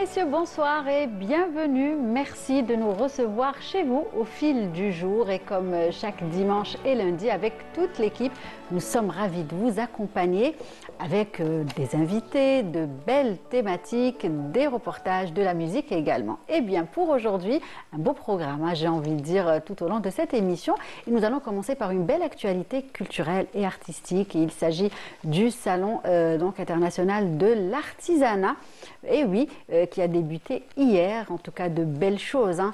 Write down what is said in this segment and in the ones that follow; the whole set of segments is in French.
messieurs, bonsoir et bienvenue. Merci de nous recevoir chez vous au fil du jour. Et comme chaque dimanche et lundi, avec toute l'équipe, nous sommes ravis de vous accompagner avec des invités, de belles thématiques, des reportages, de la musique également. Et bien pour aujourd'hui, un beau programme, hein, j'ai envie de dire, tout au long de cette émission. Et nous allons commencer par une belle actualité culturelle et artistique. Et il s'agit du Salon donc international de l'artisanat. Et oui, qui a débuté hier, en tout cas de belles choses. Hein.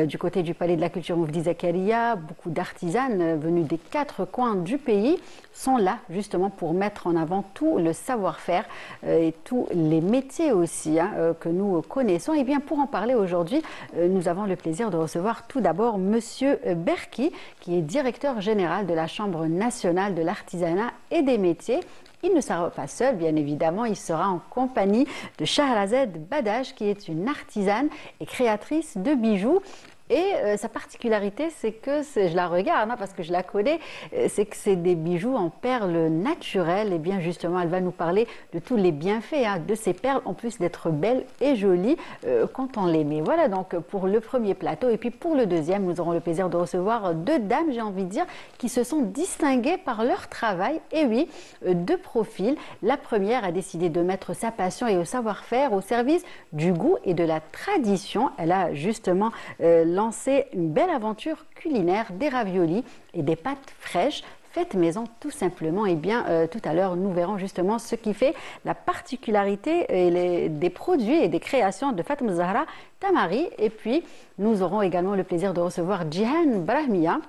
Du côté du Palais de la Culture Moufdi Zakaria, beaucoup d'artisanes venus des 4 coins du pays sont là justement pour mettre en avant tout le savoir-faire et tous les métiers aussi hein, que nous connaissons. Et bien pour en parler aujourd'hui, nous avons le plaisir de recevoir tout d'abord Monsieur Berki, qui est directeur général de la Chambre nationale de l'artisanat et des métiers. Il ne sera pas seul, bien évidemment, il sera en compagnie de Shahrazad Badash, qui est une artisane et créatrice de bijoux. Et sa particularité, c'est que, je la regarde hein, parce que je la connais, c'est que c'est des bijoux en perles naturelles. Et bien justement, elle va nous parler de tous les bienfaits hein, de ces perles, en plus d'être belles et jolies quand on les met. Voilà donc pour le premier plateau. Et puis pour le deuxième, nous aurons le plaisir de recevoir 2 dames, j'ai envie de dire, qui se sont distinguées par leur travail. Et oui, 2 profils. La première a décidé de mettre sa passion et au savoir-faire au service du goût et de la tradition. Elle a justement lancé une belle aventure culinaire, des raviolis et des pâtes fraîches faites maison tout simplement. Et bien tout à l'heure nous verrons justement ce qui fait la particularité des produits et des créations de Fatem Zahra Tamari. Et puis nous aurons également le plaisir de recevoir Jihan Brahmia,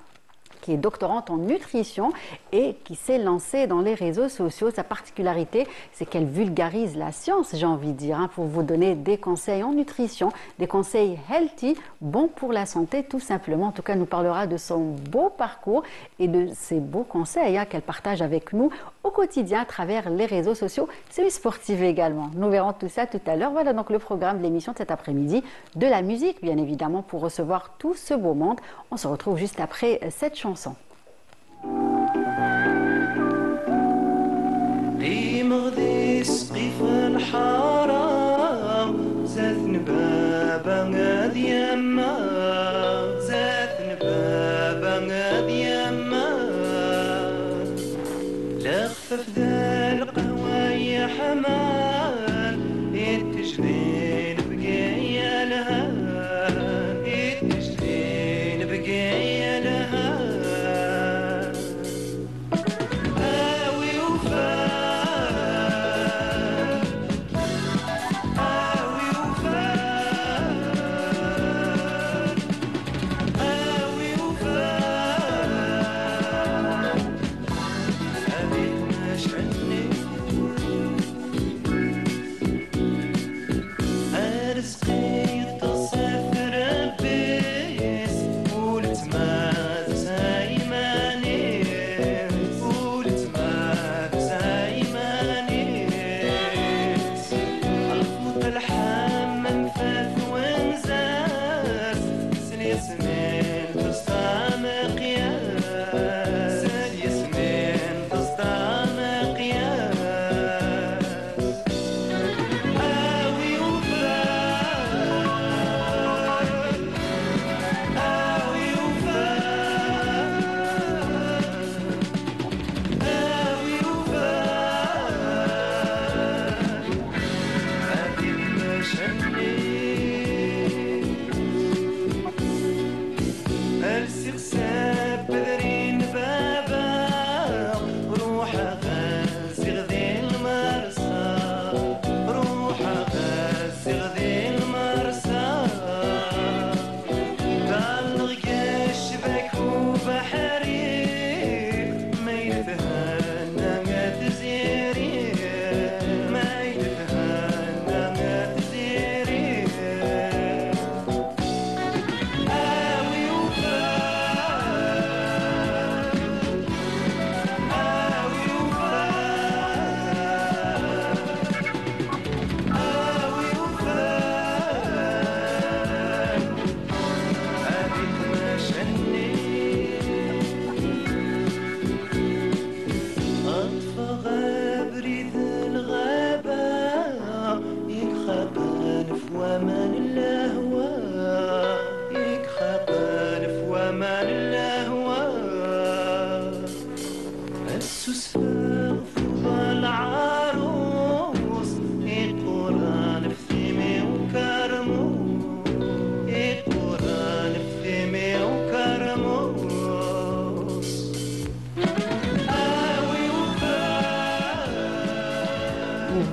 qui est doctorante en nutrition et qui s'est lancée dans les réseaux sociaux. Sa particularité, c'est qu'elle vulgarise la science, j'ai envie de dire, hein, pour vous donner des conseils en nutrition, des conseils healthy, bons pour la santé, tout simplement. En tout cas, elle nous parlera de son beau parcours et de ses beaux conseils hein, qu'elle partage avec nous au quotidien à travers les réseaux sociaux, semi-sportifs également. Nous verrons tout ça tout à l'heure. Voilà donc le programme de l'émission de cet après-midi. De la musique, bien évidemment, pour recevoir tout ce beau monde. On se retrouve juste après cette chanson.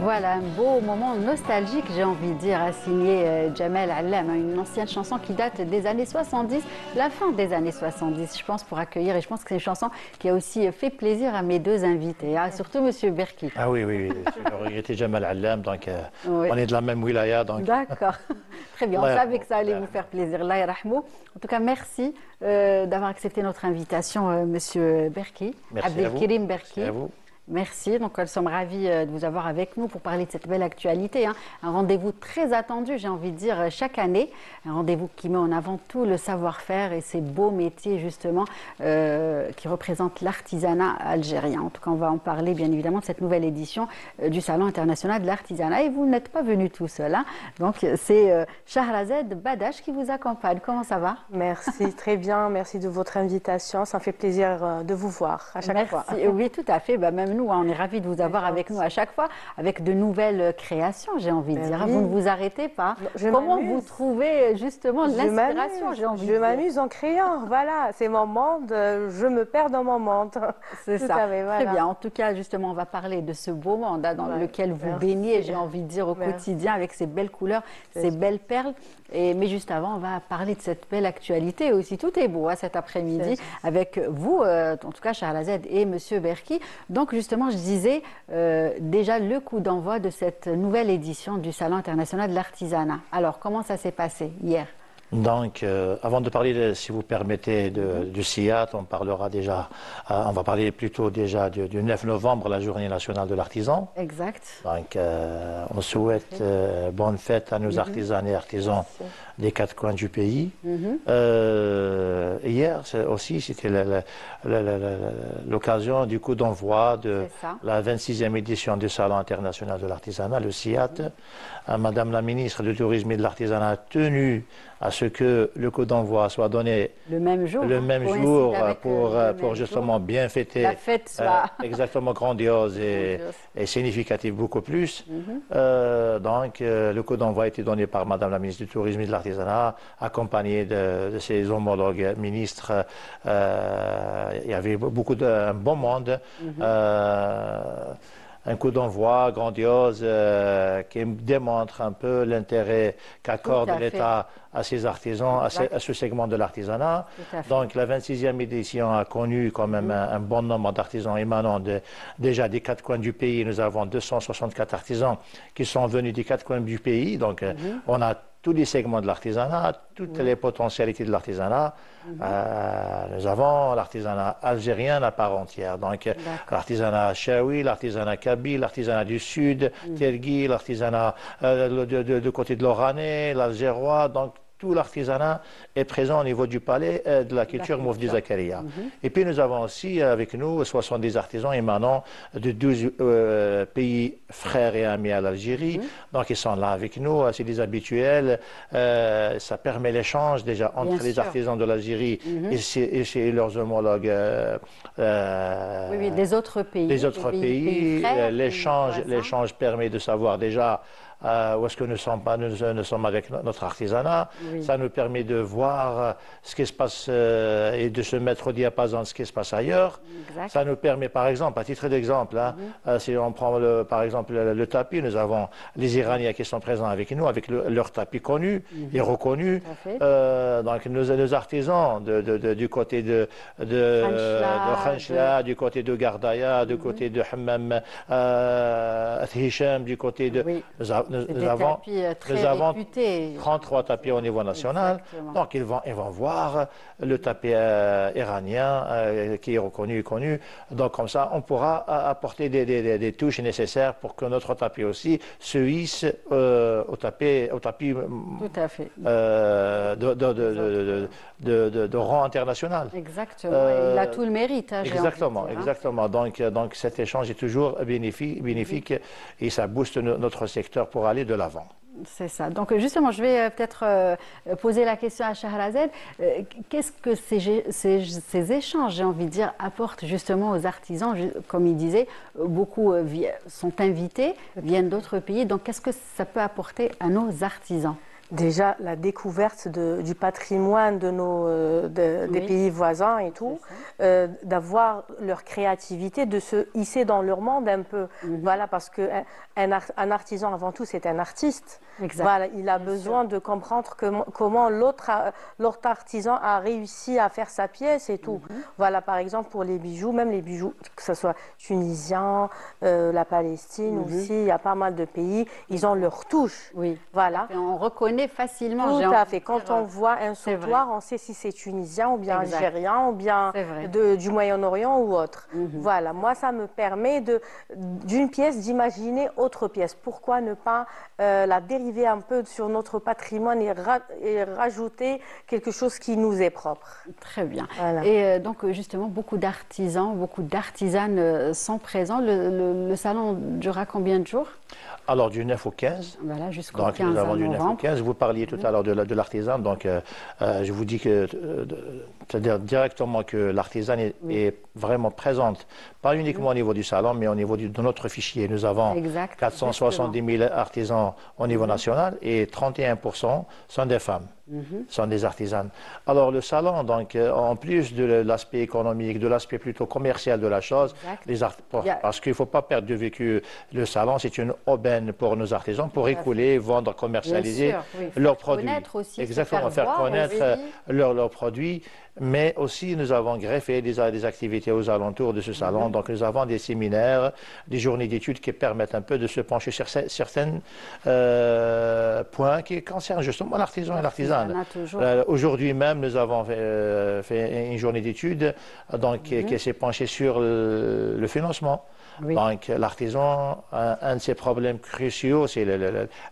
Voilà un beau moment nostalgique, j'ai envie de dire, signé Jamel Allam, une ancienne chanson qui date des années 70, la fin des années 70, je pense, pour accueillir. Et je pense que c'est une chanson qui a aussi fait plaisir à mes deux invités, surtout Monsieur Berki. Ah oui, oui, oui. Je regrettais Jamel Allam, donc oui. On est de la même wilaya. D'accord, très bien, on savait que ça allait vous faire plaisir. Allah yarahmou. En tout cas, merci d'avoir accepté notre invitation, Monsieur Berki. Merci Abdelkirim Berki. Merci à vous. Merci, donc nous sommes ravis de vous avoir avec nous pour parler de cette belle actualité. Un rendez-vous très attendu, j'ai envie de dire, chaque année. Un rendez-vous qui met en avant tout le savoir-faire et ces beaux métiers justement qui représentent l'artisanat algérien. En tout cas, on va en parler bien évidemment de cette nouvelle édition du Salon international de l'artisanat. Et vous n'êtes pas venus tout seul, donc c'est Shahrazad Badache qui vous accompagne. Comment ça va? Merci, très bien. Merci de votre invitation. Ça me fait plaisir de vous voir à chaque fois. Oui, tout à fait. Même nous, on est ravis de vous avoir avec nous à chaque fois, avec de nouvelles créations, j'ai envie de dire. Oui. Vous ne vous arrêtez pas. Comment vous trouvez justement l'inspiration, j'ai envie de dire? Je m'amuse en créant, voilà. C'est mon monde, je me perds dans mon monde. C'est ça. Voilà. Très bien. En tout cas, justement, on va parler de ce beau monde dans lequel vous baignez, j'ai envie de dire, au quotidien, avec ces belles couleurs, ces belles perles. Mais juste avant, on va parler de cette belle actualité aussi. Tout est beau cet après-midi avec vous, en tout cas Shahrazad et Monsieur Berki. Donc justement, je disais déjà le coup d'envoi de cette nouvelle édition du Salon international de l'artisanat. Alors, comment ça s'est passé hier? Donc, avant de parler, si vous permettez, du SIAT, on parlera déjà, on va parler plutôt déjà du 9 novembre, la journée nationale de l'artisan. Exact. Donc, on souhaite bonne fête à nos artisans et artisans des quatre coins du pays. Hier aussi, c'était l'occasion du coup d'envoi de la 26e édition du Salon international de l'artisanat, le SIAT. Madame la ministre du Tourisme et de l'Artisanat a tenu à ce que le coup d'envoi soit donné le même jour, pour justement bien fêter. La fête soit exactement grandiose et significative beaucoup plus. Donc le coup d'envoi a été donné par Madame la ministre du Tourisme et de l'Artisanat, accompagnée de ses homologues ministres. Il y avait un bon monde. Un coup d'envoi grandiose qui démontre un peu l'intérêt qu'accorde l'État à ses artisans, à ce segment de l'artisanat. Donc la 26e édition a connu quand même un bon nombre d'artisans émanant déjà des quatre coins du pays. Nous avons 264 artisans qui sont venus des quatre coins du pays. Donc on a tous les segments de l'artisanat, toutes les potentialités de l'artisanat. Nous avons l'artisanat algérien à part entière. Donc l'artisanat chaoui, l'artisanat kabyle, l'artisanat du sud, Tergui, l'artisanat du côté de l'Oranais, l'algérois. Donc tout l'artisanat est présent au niveau du palais de la culture Moufdi Zakaria. Et puis nous avons aussi avec nous 70 artisans émanant de 12 pays frères et amis à l'Algérie. Donc ils sont là avec nous, c'est des habituels. Ça permet l'échange déjà entre les artisans de l'Algérie et chez leurs homologues des autres pays. L'échange permet de savoir déjà où est-ce que nous sommes avec notre artisanat. Ça nous permet de voir ce qui se passe et de se mettre au diapason de ce qui se passe ailleurs. Ça nous permet, par exemple, à titre d'exemple, si on prend par exemple le tapis, nous avons les Iraniens qui sont présents avec nous, avec leur tapis connu et reconnu. Donc nos artisans du côté de Khanchla, du côté de Gardaya, du côté de Hammam, Hisham, du côté de... Nous avons 33 tapis au niveau national. Donc ils vont voir le tapis iranien qui est reconnu et connu. Donc comme ça, on pourra apporter des touches nécessaires pour que notre tapis aussi se hisse au tapis tout à fait. De rang international. Exactement. Il a tout le mérite. Exactement. Donc cet échange est toujours bénéfique et ça booste notre secteur pour aller de l'avant. C'est ça. Donc justement, je vais peut-être poser la question à Shahrazad. Qu'est-ce que ces échanges, j'ai envie de dire, apportent justement aux artisans? Comme il disait, beaucoup sont invités, viennent d'autres pays. Donc qu'est-ce que ça peut apporter à nos artisans? Déjà, la découverte du patrimoine des pays voisins et tout, d'avoir leur créativité, de se hisser dans leur monde un peu. Voilà, parce qu'un artisan, avant tout, c'est un artiste. Exact. Voilà, il a besoin de comprendre comment l'autre artisan a réussi à faire sa pièce et tout. Voilà, par exemple, pour les bijoux, même les bijoux, que ce soit tunisien, la Palestine aussi, il y a pas mal de pays, ils ont leur touche. Oui. Voilà. Et on reconnaît facilement. Tout à fait. Quand on voit un sautoir, on sait si c'est tunisien ou bien algérien ou bien du Moyen-Orient ou autre. Voilà. Moi, ça me permet d'une pièce d'imaginer autre pièce. Pourquoi ne pas la dériver un peu sur notre patrimoine et rajouter quelque chose qui nous est propre. Très bien. Voilà. Et donc, justement, beaucoup d'artisans, beaucoup d'artisanes sont présents. Le salon durera combien de jours? Alors, du 9 au 15. Voilà, jusqu'au 15 nous avons du 9 novembre. au 15. Vous parliez tout à l'heure de l'artisan. Donc, je vous dis que, c'est-à-dire directement que l'artisan est vraiment présente, pas uniquement au niveau du salon, mais au niveau de notre fichier. Nous avons 470 000 artisans au niveau national et 31% sont des femmes. Sont des artisanes. Alors le salon, donc, en plus de l'aspect économique, de l'aspect plutôt commercial de la chose, parce qu'il ne faut pas perdre de vue que le salon, c'est une aubaine pour nos artisans pour écouler, vendre, commercialiser leurs produits. Aussi, exactement, faire connaître leurs produits. Mais aussi, nous avons greffé des activités aux alentours de ce salon. Donc, nous avons des séminaires, des journées d'études qui permettent un peu de se pencher sur certains points qui concernent justement l'artisan et l'artisane. Aujourd'hui même, nous avons fait une journée d'études qui s'est penchée sur le financement. Donc, l'artisan, un de ses problèmes cruciaux, c'est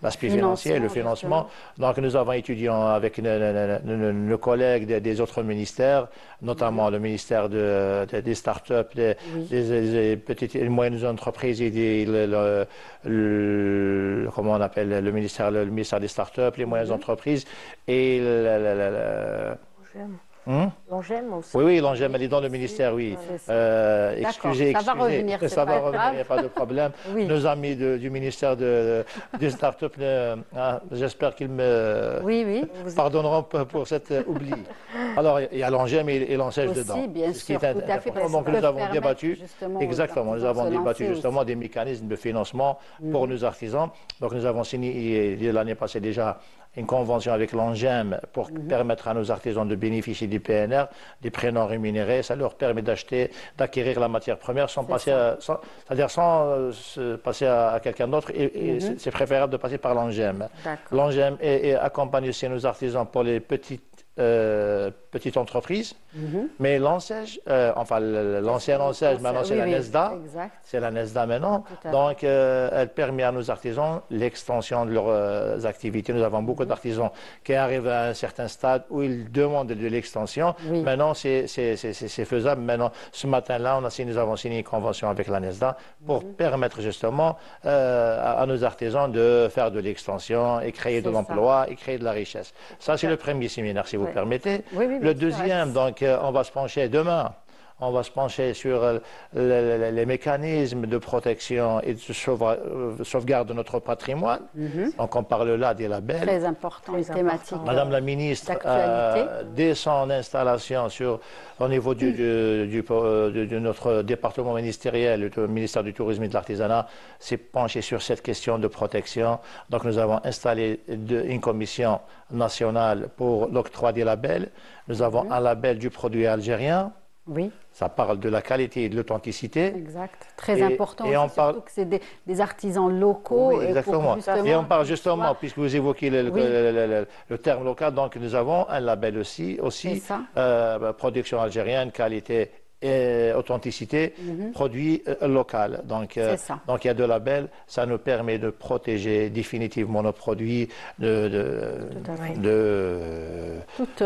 l'aspect financier, le financement. Donc, nous avons étudié avec nos collègues des autres ministères, notamment le ministère des startups, des petites et moyennes entreprises et comment on appelle le ministère des startups, les moyennes entreprises et L'Angem aussi. Oui, l'Angem, elle est dans le ministère, oui. Excusez, ça va revenir, ça va revenir, il n'y a pas de problème. Nos amis du ministère des startups, j'espère qu'ils me pardonneront pour cet oubli. Alors, il y a l'Angem et l'Ansèche dedans. Bien sûr, tout à fait. Donc, nous avons débattu, exactement, nous avons débattu justement des mécanismes de financement pour nos artisans. Donc, nous avons signé l'année passée déjà une convention avec l'Angem pour permettre à nos artisans de bénéficier du PNR, des prêts non rémunérés. Ça leur permet d'acquérir la matière première sans passer à quelqu'un d'autre. Et c'est préférable de passer par l'Angem. L'Angem accompagne aussi nos artisans pour les petites entreprises, mais l'ANSEJ, enfin l'ancienne ANSEJ, maintenant c'est la NESDA, c'est la NESDA maintenant, donc elle permet à nos artisans l'extension de leurs activités. Nous avons beaucoup d'artisans qui arrivent à un certain stade où ils demandent de l'extension. Maintenant c'est faisable. Maintenant, ce matin-là, nous avons signé une convention avec la NESDA pour permettre justement à nos artisans de faire de l'extension et créer de l'emploi et créer de la richesse. Ça, c'est le premier séminaire, si vous permettez. Le deuxième, donc, on va se pencher demain. On va se pencher sur les mécanismes de protection et de sauvegarde de notre patrimoine. Donc, on parle là des labels. Très important, une thématique. Madame la ministre, dès son installation au niveau de notre département ministériel, le ministère du Tourisme et de l'Artisanat, s'est penché sur cette question de protection. Donc, nous avons installé une commission nationale pour l'octroi des labels. Nous avons un label du produit algérien. Oui. Ça parle de la qualité et de l'authenticité. Exact. Très important. Et on parle surtout que c'est des artisans locaux. Oui, exactement. Et on parle justement, puisque vous évoquez le terme local, donc nous avons un label aussi production algérienne, qualité et authenticité, produit local. Donc il y a de labels, ça nous permet de protéger définitivement nos produits de toute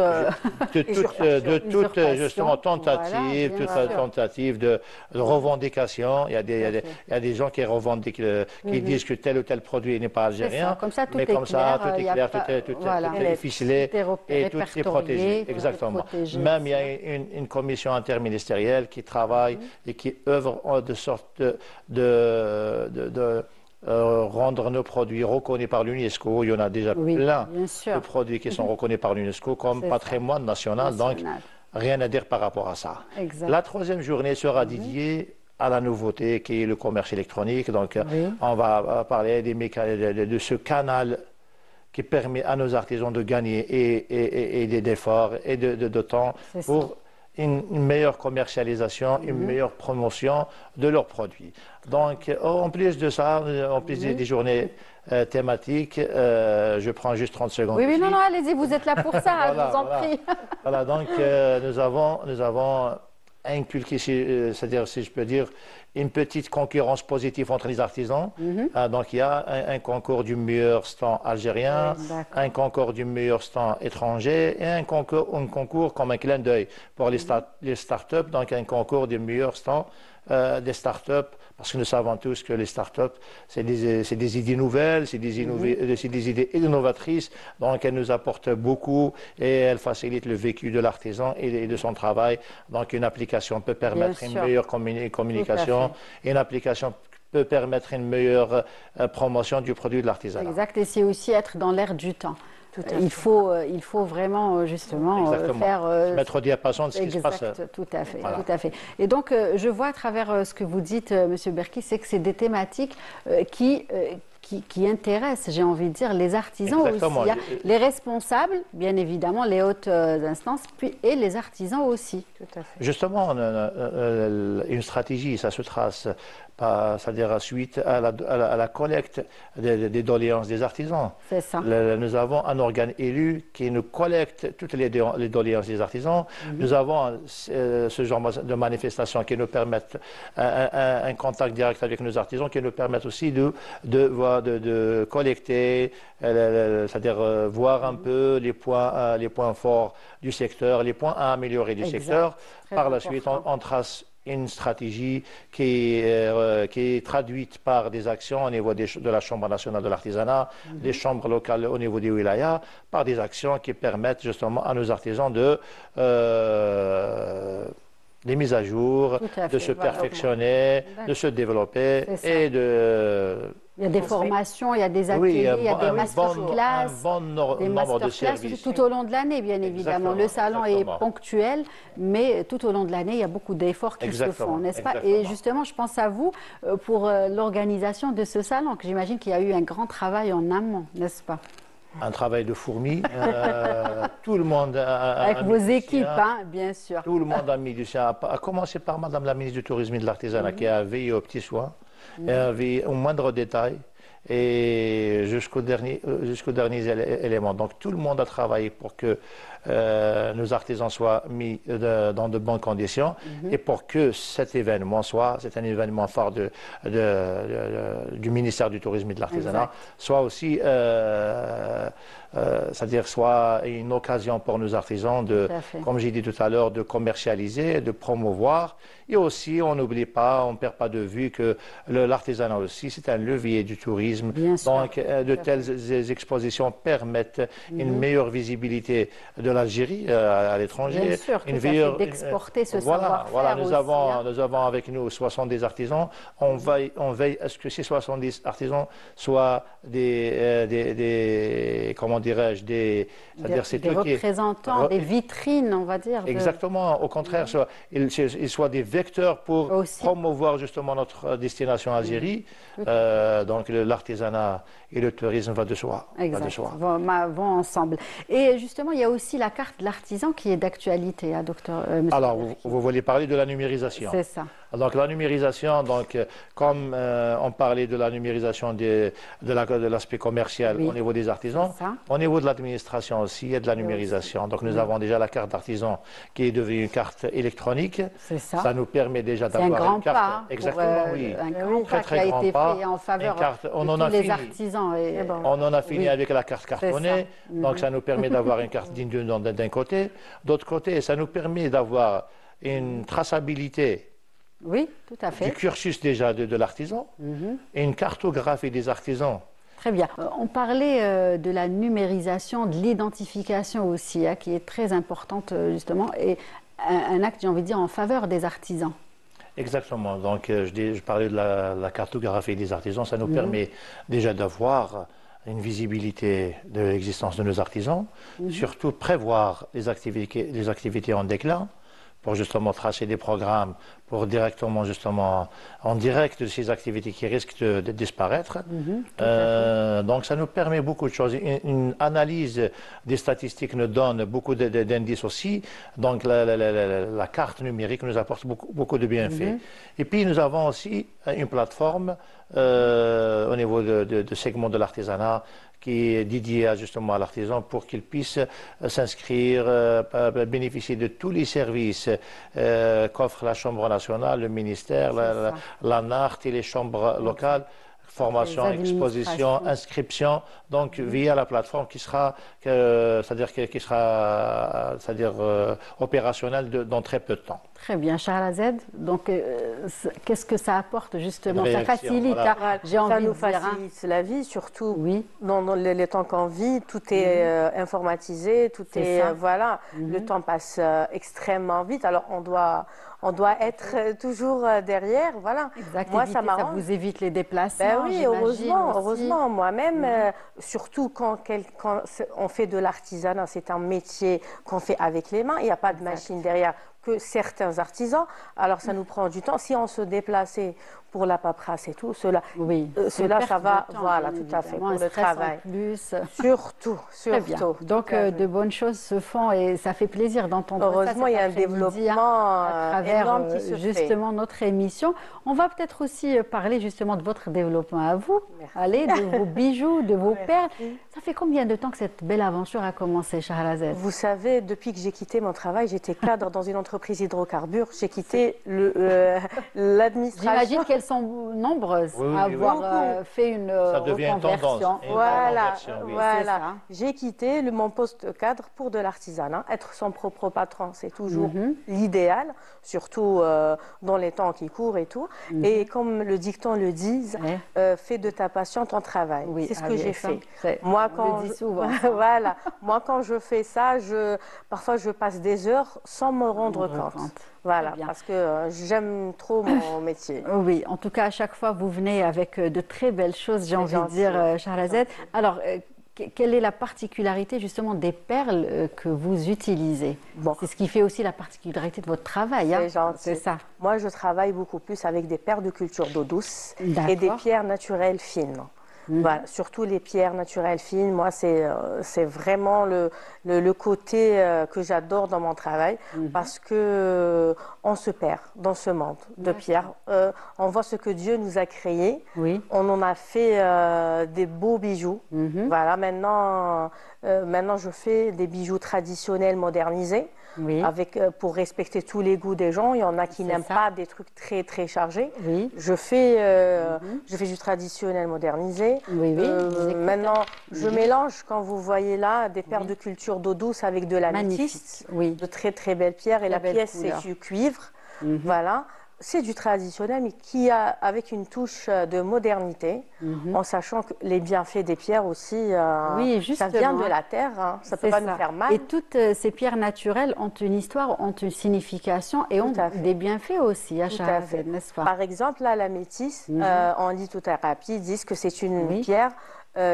justement tentative, tentative de revendication. Il y a des gens qui revendiquent, qui disent que tel ou tel produit n'est pas algérien, mais comme ça, tout est clair, tout est ficelé et tout est protégé. Exactement. Même il y a une commission interministérielle qui travaille et qui œuvre de sorte de rendre nos produits reconnus par l'UNESCO. Il y en a déjà plein de produits qui sont reconnus par l'UNESCO comme patrimoine national, donc rien à dire par rapport à ça. La troisième journée sera dédiée à la nouveauté qui est le commerce électronique. Donc on va parler de ce canal qui permet à nos artisans de gagner et d'efforts et de temps pour une meilleure commercialisation, une meilleure promotion de leurs produits. Donc, en plus de ça, en plus des journées thématiques, je prends juste 30 secondes. Oui, non, allez-y, vous êtes là pour ça, je vous en prie. Voilà, donc nous avons inculqué, c'est-à-dire, si je peux dire, une petite concurrence positive entre les artisans. Donc, il y a un concours du meilleur stand algérien, un concours du meilleur stand étranger et un concours comme un clin d'œil pour les start-up, donc un concours du meilleur stand des start-up, parce que nous savons tous que les start-up, c'est des idées nouvelles, c'est des idées innovatrices, donc elles nous apportent beaucoup et elles facilitent le vécu de l'artisan et de son travail. Donc une application peut permettre une meilleure communication, et une application peut permettre une meilleure promotion du produit de l'artisanat. Exact, et c'est aussi être dans l'air du temps. Il faut vraiment justement faire se mettre au diapason de ce qui se passe. Tout à fait, voilà. Tout à fait. Et donc je vois à travers ce que vous dites, Monsieur Berki, c'est que c'est des thématiques qui intéressent, j'ai envie de dire, les artisans aussi. Il y a les responsables, bien évidemment, les hautes instances, et les artisans aussi. Tout à fait. Justement, une stratégie, ça se trace, c'est-à-dire suite à la collecte des doléances des artisans. C'est ça. Nous avons un organe élu qui nous collecte toutes les doléances des artisans. Nous avons ce genre de manifestations qui nous permettent un contact direct avec nos artisans, qui nous permettent aussi de collecter, c'est-à-dire voir un peu les points forts du secteur, les points à améliorer du secteur. Par la suite, on trace une stratégie qui est traduite par des actions au niveau de la Chambre nationale de l'artisanat, des chambres locales au niveau des wilayas, par des actions qui permettent justement à nos artisans des mises à jour, de se perfectionner, de se développer et de... Il y a des formations, il y a des ateliers, il y a des masterclass, nombre de services. Tout au long de l'année, bien évidemment. Le salon est ponctuel, mais tout au long de l'année, il y a beaucoup d'efforts qui se font, n'est-ce pas? Et justement, je pense à vous pour l'organisation de ce salon, que j'imagine qu'il y a eu un grand travail en amont, n'est-ce pas? Un travail de fourmi. Tout le monde avec vos équipes, bien sûr. Tout le monde a mis du sien, à commencer par Madame la ministre du Tourisme et de l'Artisanat, qui a veillé aux petits soins, et a veillé au moindre détail, et jusqu'aux derniers éléments. Donc tout le monde a travaillé pour que nos artisans soient mis dans de bonnes conditions et pour que cet événement c'est un événement phare du ministère du Tourisme et de l'Artisanat, soit aussi, c'est-à-dire soit une occasion pour nos artisans comme j'ai dit tout à l'heure, de commercialiser, de promouvoir. Et aussi, on n'oublie pas, on ne perd pas de vue que l'artisanat aussi, c'est un levier du tourisme. Donc, de telles expositions permettent une meilleure visibilité de l'Algérie à l'étranger. Bien sûr, d'exporter ce savoir-faire. Voilà, nous avons avec nous 70 artisans. On veille à ce que ces 70 artisans soient comment dirais-je, des représentants, des vitrines, on va dire. Exactement. Au contraire, ils soient des vecteurs pour promouvoir justement notre destination Algérie. Donc l'artisanat et le tourisme va de soi. Vont ensemble. Et justement, il y a aussi la carte de l'artisan qui est d'actualité, docteur. Alors, vous voulez parler de la numérisation? C'est ça. Donc la numérisation, donc, comme on parlait de la numérisation de l'aspect commercial au niveau des artisans, au niveau de l'administration aussi, il y a de la numérisation. Donc nous avons déjà la carte d'artisan qui est devenue une carte électronique. Ça nous permet déjà d'avoir une carte. Pas exactement, oui. Un grand pas qui a été fait en faveur de tous les artisans. On en a fini avec la carte cartonnée. Donc ça nous permet d'avoir une carte digne de nom d'un côté. D'autre côté, ça nous permet d'avoir une traçabilité. Oui, tout à fait. Du cursus déjà de l'artisan et une cartographie des artisans. Très bien. On parlait de la numérisation, de l'identification aussi, qui est très importante justement, et un acte, j'ai envie de dire, en faveur des artisans. Exactement. Donc, je parlais de la cartographie des artisans. Ça nous permet déjà d'avoir une visibilité de l'existence de nos artisans, surtout prévoir les activités en déclin, pour justement tracer des programmes, pour directement, justement, en direct de ces activités qui risquent de disparaître. Donc ça nous permet beaucoup de choses. Une analyse des statistiques nous donne beaucoup d'indices aussi. Donc la carte numérique nous apporte beaucoup de bienfaits. Et puis nous avons aussi une plateforme au niveau de segments de l'artisanat qui est dédié justement à l'artisan pour qu'il puisse s'inscrire, bénéficier de tous les services qu'offre la Chambre nationale, le ministère, la NART et les chambres locales. Formation, exposition, inscription, donc via la plateforme qui sera, opérationnelle dans très peu de temps. Très bien, Shahrazad. Donc, qu'est-ce que ça apporte justement? Ça facilite, voilà. Ça nous facilite la vie, surtout dans les temps qu'on vit. Tout est informatisé, tout est voilà. Le temps passe extrêmement vite. Alors, on doit être toujours derrière, voilà. Moi, ça m'arrange. Ça vous évite les déplacements. Ben oui, heureusement. Moi-même, surtout quand on fait de l'artisanat, c'est un métier qu'on fait avec les mains. Il n'y a pas de machine derrière que certains artisans. Alors, ça nous prend du temps. Si on se déplaçait pour la paperasse et tout, cela ça va, voilà, tout à fait, pour le travail. Plus. Surtout. Très bien. Donc, de bonnes choses se font et ça fait plaisir d'entendre ça. Heureusement, il y a un développement à travers énorme qui se justement notre émission. On va peut-être aussi parler justement de votre développement à vous. Merci. Allez, de vos bijoux, de vos perles. Ça fait combien de temps que cette belle aventure a commencé, Shahrazad? Vous savez, depuis que j'ai quitté mon travail, j'étais cadre dans une entreprise hydrocarbures. J'ai quitté l'administration. J'imagine qu'elles sont nombreuses à avoir fait une reconversion. Voilà. J'ai quitté mon poste cadre pour de l'artisanat. Être son propre patron, c'est toujours l'idéal, surtout dans les temps qui courent et tout. Et comme le dicton le dit, fais de ta passion ton travail. C'est ce que j'ai fait. Moi, quand je fais ça, parfois je passe des heures sans me rendre compte. Voilà, parce que j'aime trop mon métier. Oui, en tout cas, à chaque fois, vous venez avec de très belles choses, j'ai envie de dire, Shahrazad. Alors, quelle est la particularité justement des perles que vous utilisez? C'est ce qui fait aussi la particularité de votre travail. C'est ça. Moi, je travaille beaucoup plus avec des perles de culture d'eau douce et des pierres naturelles fines. Voilà, surtout les pierres naturelles fines, moi c'est vraiment le côté que j'adore dans mon travail parce que on se perd dans ce monde de pierres. On voit ce que Dieu nous a créé, on en a fait des beaux bijoux. Voilà, maintenant je fais des bijoux traditionnels modernisés. Pour respecter tous les goûts des gens. Il y en a qui n'aiment pas des trucs très très chargés. Je fais du traditionnel modernisé. Maintenant, je mélange, quand vous voyez là, des perles de culture d'eau douce avec de la métisse, de très très belles pierres. Et la pièce, c'est du cuivre. Voilà. C'est du traditionnel, mais qui a avec une touche de modernité, en sachant que les bienfaits des pierres aussi, ça vient de la terre, ça ne peut pas nous faire mal. Et toutes ces pierres naturelles ont une histoire, ont une signification et ont des bienfaits aussi, n'est-ce pas? Par exemple, là, la métisse, en lithothérapie, disent que c'est une pierre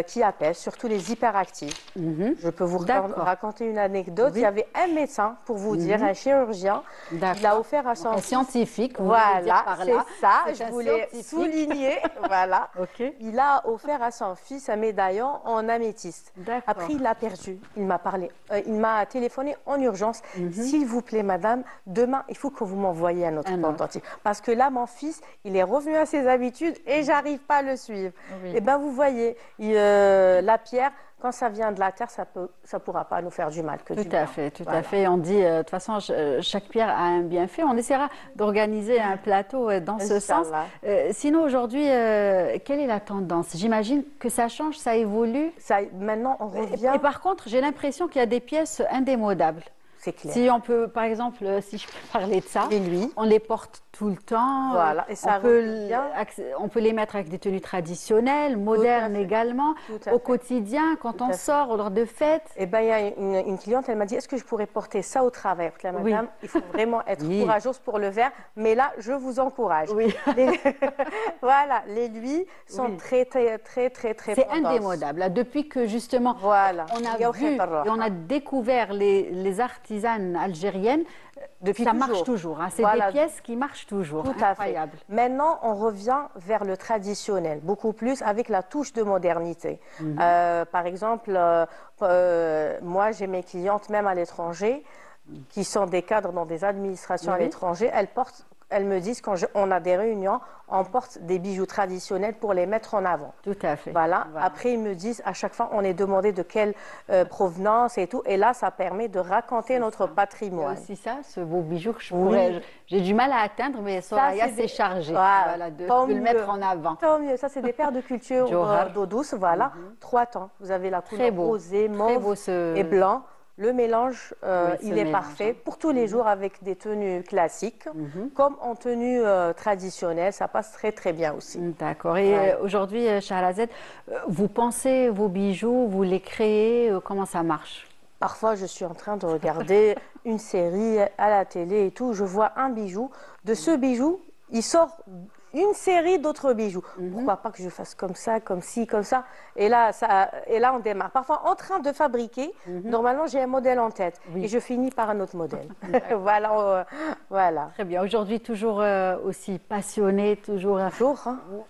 qui appellent, surtout les hyperactifs. Je peux vous raconter une anecdote. Il y avait un médecin, pour vous dire, un chirurgien, il a offert à son fils... scientifique, voilà, c'est ça, je voulais souligner. Voilà. Il a offert à son fils un médaillon en améthyste. Après, il l'a perdu. Il m'a parlé. Il m'a téléphoné en urgence. S'il vous plaît, madame, demain, il faut que vous m'envoyiez un autre pendentif. Parce que là, mon fils, il est revenu à ses habitudes et j'arrive pas à le suivre. Et bien, vous voyez, la pierre, quand ça vient de la terre, ça pourra pas nous faire du mal que du bien. Tout à fait. On dit, de toute façon, chaque pierre a un bienfait. On essaiera d'organiser un plateau dans ce sens. Sinon, aujourd'hui, quelle est la tendance? J'imagine que ça change, ça évolue. Maintenant, on revient... Et par contre, j'ai l'impression qu'il y a des pièces indémodables. C'est clair. Si on peut, par exemple, si je peux parler de ça, on les porte tout le temps. Voilà, et ça on peut les mettre avec des tenues traditionnelles, modernes également, au quotidien, quand on sort lors de fêtes. Eh bien, il y a une cliente, elle m'a dit, est-ce que je pourrais porter ça au travail? Là, madame, il faut vraiment être courageuse pour le faire, mais là, je vous encourage. Voilà, les lui sont très c'est indémodable. Là, depuis que justement, on a vu et on a découvert les artisanes algériennes, ça marche toujours. Hein. C'est des pièces qui marchent toujours. Tout incroyable. À fait. Maintenant, on revient vers le traditionnel, beaucoup plus avec la touche de modernité. Par exemple, moi, j'ai mes clientes, même à l'étranger, qui sont des cadres dans des administrations à l'étranger, elles me disent, quand on a des réunions, on porte des bijoux traditionnels pour les mettre en avant. Tout à fait. Voilà. Après, ils me disent, à chaque fois, on est demandé de quelle provenance et tout. Et là, ça permet de raconter notre patrimoine. C'est aussi ça, ce beau bijou que j'ai du mal à atteindre, mais Soraya s'est chargée de le mettre en avant. Tant mieux. Ça, c'est des paires de culture d'eau douce. Voilà. 3 tons. Vous avez la couleur rosée, mauve et blanc. Le mélange, il est parfait pour tous les jours avec des tenues classiques, comme en tenue traditionnelle, ça passe très bien aussi. D'accord. Et aujourd'hui, Shahrazed, vous pensez vos bijoux, vous les créez, comment ça marche? Parfois, je suis en train de regarder une série à la télé et tout, je vois un bijou. De ce bijou, il sort une série d'autres bijoux. Pourquoi pas que je fasse comme ça, comme ci, comme ça. Et là, on démarre. Parfois, en train de fabriquer, normalement, j'ai un modèle en tête. Et je finis par un autre modèle. Voilà. Très bien. Aujourd'hui, toujours aussi passionné, toujours...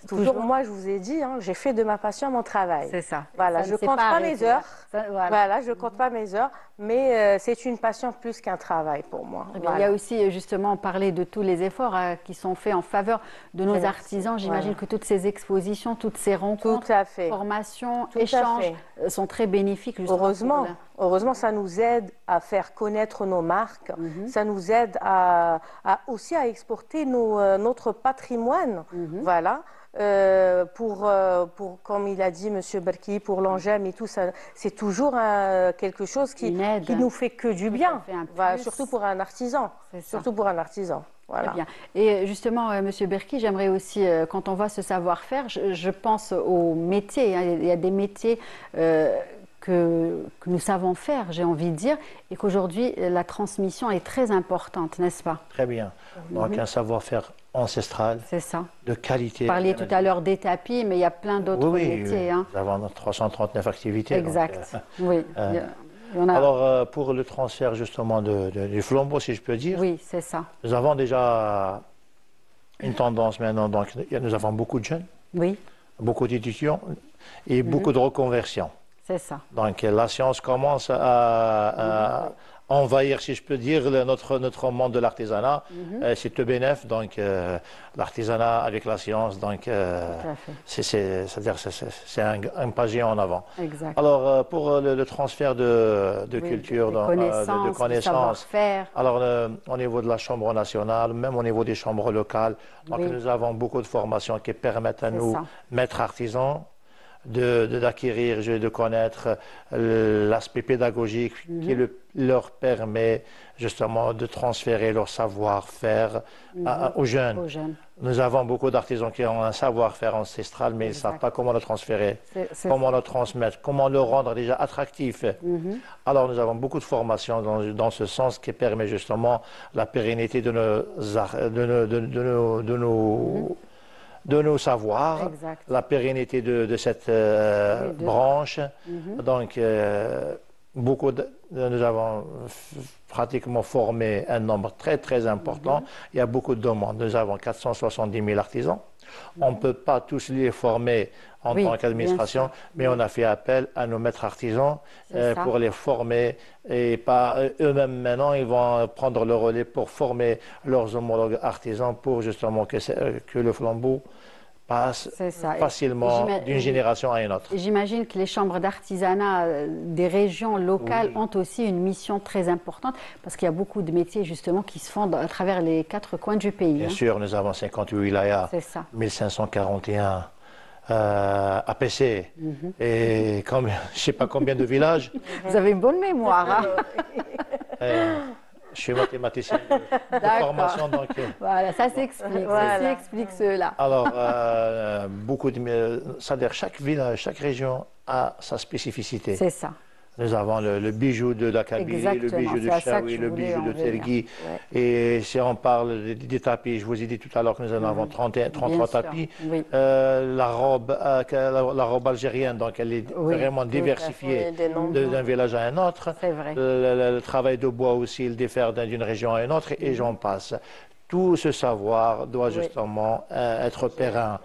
Toujours. Moi, je vous ai dit, j'ai fait de ma passion mon travail. C'est ça. Voilà, je ne compte pas mes heures. Voilà, je ne compte pas mes heures. Mais c'est une passion plus qu'un travail pour moi. Il y a aussi, justement, parlé de tous les efforts qui sont faits en faveur de nos artisans. J'imagine que toutes ces expositions, toutes ces rencontres, formations, échanges sont très bénéfiques. Heureusement, ça nous aide à faire connaître nos marques, ça nous aide aussi à exporter notre patrimoine. Voilà. Comme il a dit M. Berki, pour l'Angem et tout, c'est toujours quelque chose qui nous fait que du bien, surtout pour un artisan. Voilà. Très bien. Et justement, M. Berki, j'aimerais aussi, quand on voit ce savoir-faire, je pense aux métiers. Il y a des métiers que nous savons faire, j'ai envie de dire, et qu'aujourd'hui, la transmission est très importante, n'est-ce pas? Très bien. Donc, un savoir-faire ancestral, de qualité. Vous parliez tout à l'heure des tapis, mais il y a plein d'autres métiers. Nous avons 339 activités. Exact. Alors, pour le transfert justement du flambeau, si je peux dire, c'est ça. Nous avons déjà une tendance maintenant. Donc, nous avons beaucoup de jeunes, beaucoup d'étudiants et beaucoup de reconversions. C'est ça. Donc, la science commence à envahir, si je peux dire, notre monde de l'artisanat. C'est tout bénef, donc l'artisanat avec la science, donc c'est un pas géant en avant. Exact. Alors, pour le transfert de culture, de connaissances, alors au niveau de la Chambre nationale, même au niveau des chambres locales, donc nous avons beaucoup de formations qui permettent à nous, maîtres artisans, d'acquérir, de connaître l'aspect pédagogique qui leur permet justement de transférer leur savoir-faire aux jeunes. Nous avons beaucoup d'artisans qui ont un savoir-faire ancestral, mais ils ne savent pas comment le transférer, comment le transmettre, comment le rendre déjà attractif. Alors nous avons beaucoup de formations dans ce sens qui permet justement la pérennité de de nos savoirs, la pérennité de cette branche. Donc, nous avons pratiquement formé un nombre très important. Il y a beaucoup de demandes. Nous avons 470 000 artisans. On ne peut pas tous les former en tant qu'administration, mais on a fait appel à nos maîtres artisans pour les former. Et pas eux-mêmes maintenant, ils vont prendre le relais pour former leurs homologues artisans pour justement que le flambeau passe facilement d'une génération à une autre. J'imagine que les chambres d'artisanat des régions locales ont aussi une mission très importante parce qu'il y a beaucoup de métiers justement qui se font à travers les 4 coins du pays. Bien sûr, nous avons 58 wilayas, 1541 APC et je ne sais pas combien de villages. Vous avez une bonne mémoire. Je suis mathématicien de formation, donc... Voilà, ça s'explique, ça explique cela. Alors, c'est-à-dire chaque village, chaque région a sa spécificité. C'est ça. Nous avons le bijou de la Kabylie, le bijou de Chaoui, le bijou de Telgui. Et si on parle des tapis, je vous ai dit tout à l'heure que nous en avons 33 tapis. La robe algérienne, donc elle est vraiment diversifiée d'un village à un autre. Le travail de bois aussi, il diffère d'une région à une autre et j'en passe. Tout ce savoir doit justement être périn.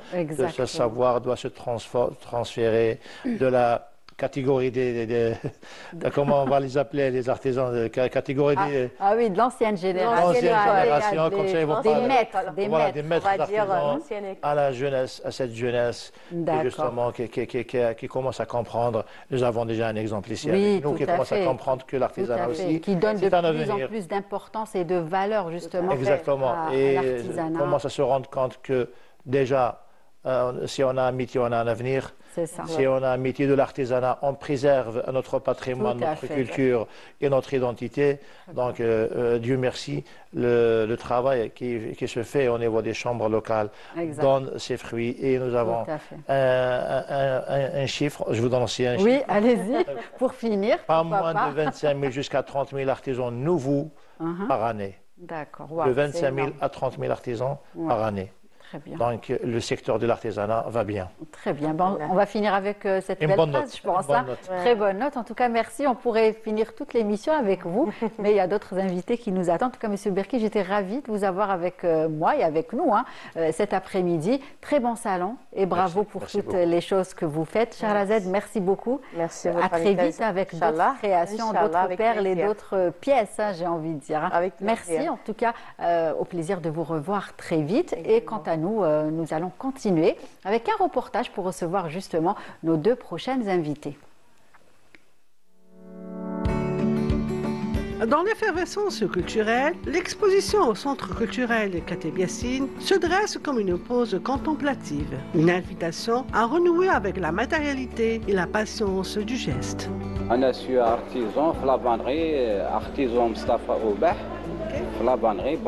Ce savoir doit se transférer de la catégorie comment on va les appeler, les artisans, catégorie de l'ancienne génération. Comme ça, ils vont des maîtres d'artisans à la jeunesse, à cette jeunesse justement qui commence à comprendre. Nous avons déjà un exemple ici avec nous qui commence à comprendre que l'artisanat aussi, qui donne de plus en plus d'importance et de valeur justement à et l'artisanat. Commence à se rendre compte que déjà, si on a un métier, on a un avenir. Si on a un métier de l'artisanat, on préserve notre patrimoine, notre culture et notre identité. Donc, Dieu merci, le travail qui se fait au niveau des chambres locales donne ses fruits. Et nous avons un chiffre, je vous donne aussi un chiffre. Oui, allez-y, pour finir. Pas moins de 25 000 jusqu'à 30 000 artisans nouveaux par année. D'accord. De 25 000 à 30 000 artisans par année. Très bien. Donc, le secteur de l'artisanat va bien. Très bien. Bon, on va finir avec cette belle phrase, je pense. Très bonne note. En tout cas, merci. On pourrait finir toute l'émission avec vous, mais il y a d'autres invités qui nous attendent. En tout cas, Monsieur Berki, j'étais ravie de vous avoir avec moi et avec nous cet après-midi. Très bon salon et bravo pour toutes les choses que vous faites. Shahrazad, merci beaucoup. Merci à très vite avec d'autres créations, d'autres perles et d'autres pièces, j'ai envie de dire. Merci en tout cas, au plaisir de vous revoir très vite. Et quant à nous allons continuer avec un reportage pour recevoir justement nos 2 prochaines invités. Dans l'effervescence culturelle, l'exposition au Centre culturel Kateb Yassine se dresse comme une pause contemplative, une invitation à renouer avec la matérialité et la patience du geste. Je suis artisan في لابانري artisan مصطفى أوباح في لابانري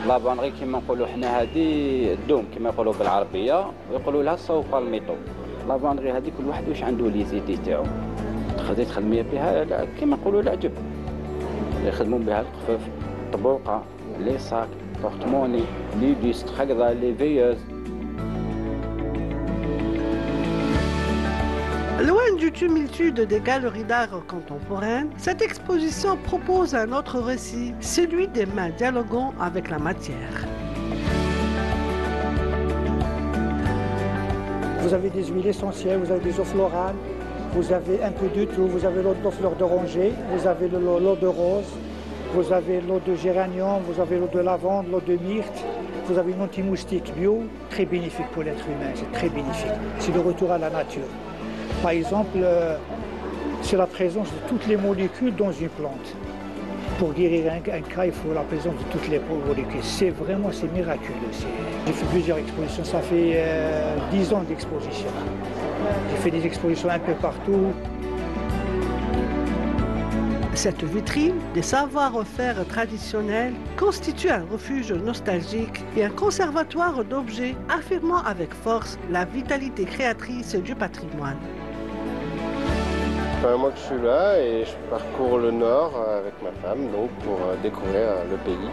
لابانري كما نقولوا حنا هذه الدوم كما يقولوا بالعربيه ويقولوا لها الصوفه الميطو. لابانري هذه كل واحد واش عنده لي زيدي تاعو تقدري تخدمي بها كما نقولوا العجب يخدموا بها القفاف الطبوقه لي صاك بورتموني لي بيست هكذا لي فيوز. Loin du tumultude des galeries d'art contemporaines, cette exposition propose un autre récit, celui des mains dialoguant avec la matière. Vous avez des huiles essentielles, vous avez des eaux florales, vous avez un peu de tout, vous avez l'eau de fleur d'oranger, vous avez l'eau de rose, vous avez l'eau de géranium, vous avez l'eau de lavande, l'eau de myrte, vous avez une anti-moustique bio, très bénéfique pour l'être humain, c'est très bénéfique. C'est le retour à la nature. Par exemple, c'est la présence de toutes les molécules dans une plante. Pour guérir un cas, il faut la présence de toutes les molécules. C'est miraculeux. J'ai fait plusieurs expositions, ça fait 10 ans d'exposition. J'ai fait des expositions un peu partout. Cette vitrine des savoir-faire traditionnels constitue un refuge nostalgique et un conservatoire d'objets affirmant avec force la vitalité créatrice du patrimoine. Moi je suis là et je parcours le nord avec ma femme donc pour découvrir le pays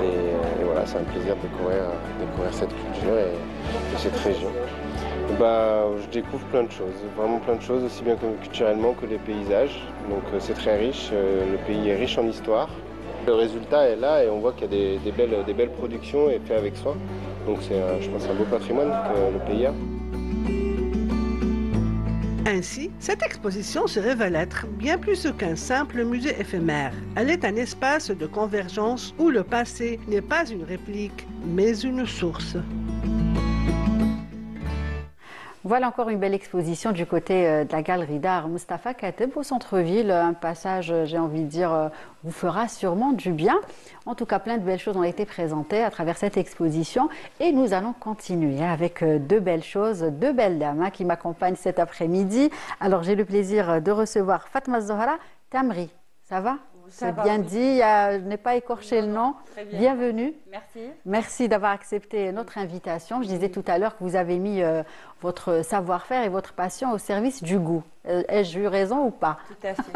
et voilà, c'est un plaisir de découvrir cette culture et cette région. Bah, je découvre plein de choses, vraiment plein de choses, aussi bien culturellement que les paysages. Donc c'est très riche, le pays est riche en histoire. Le résultat est là et on voit qu'il y a des belles productions et fait avec soin. Donc c'est, je pense, un beau patrimoine que le pays a. Ainsi, cette exposition se révèle être bien plus qu'un simple musée éphémère. Elle est un espace de convergence où le passé n'est pas une réplique, mais une source. Voilà encore une belle exposition du côté de la galerie d'art Mustapha Kateb au centre-ville. Un passage, j'ai envie de dire, vous fera sûrement du bien. En tout cas, plein de belles choses ont été présentées à travers cette exposition. Et nous allons continuer avec deux belles choses, deux belles dames qui m'accompagnent cet après-midi. Alors, j'ai le plaisir de recevoir Fatma Zohra Tamri. Ça va? C'est bien dit, je n'ai pas écorché le nom. Bienvenue. Merci. Merci d'avoir accepté notre invitation. Je disais tout à l'heure que vous avez mis votre savoir-faire et votre passion au service du goût. Ai-je eu raison ou pas? Tout à fait.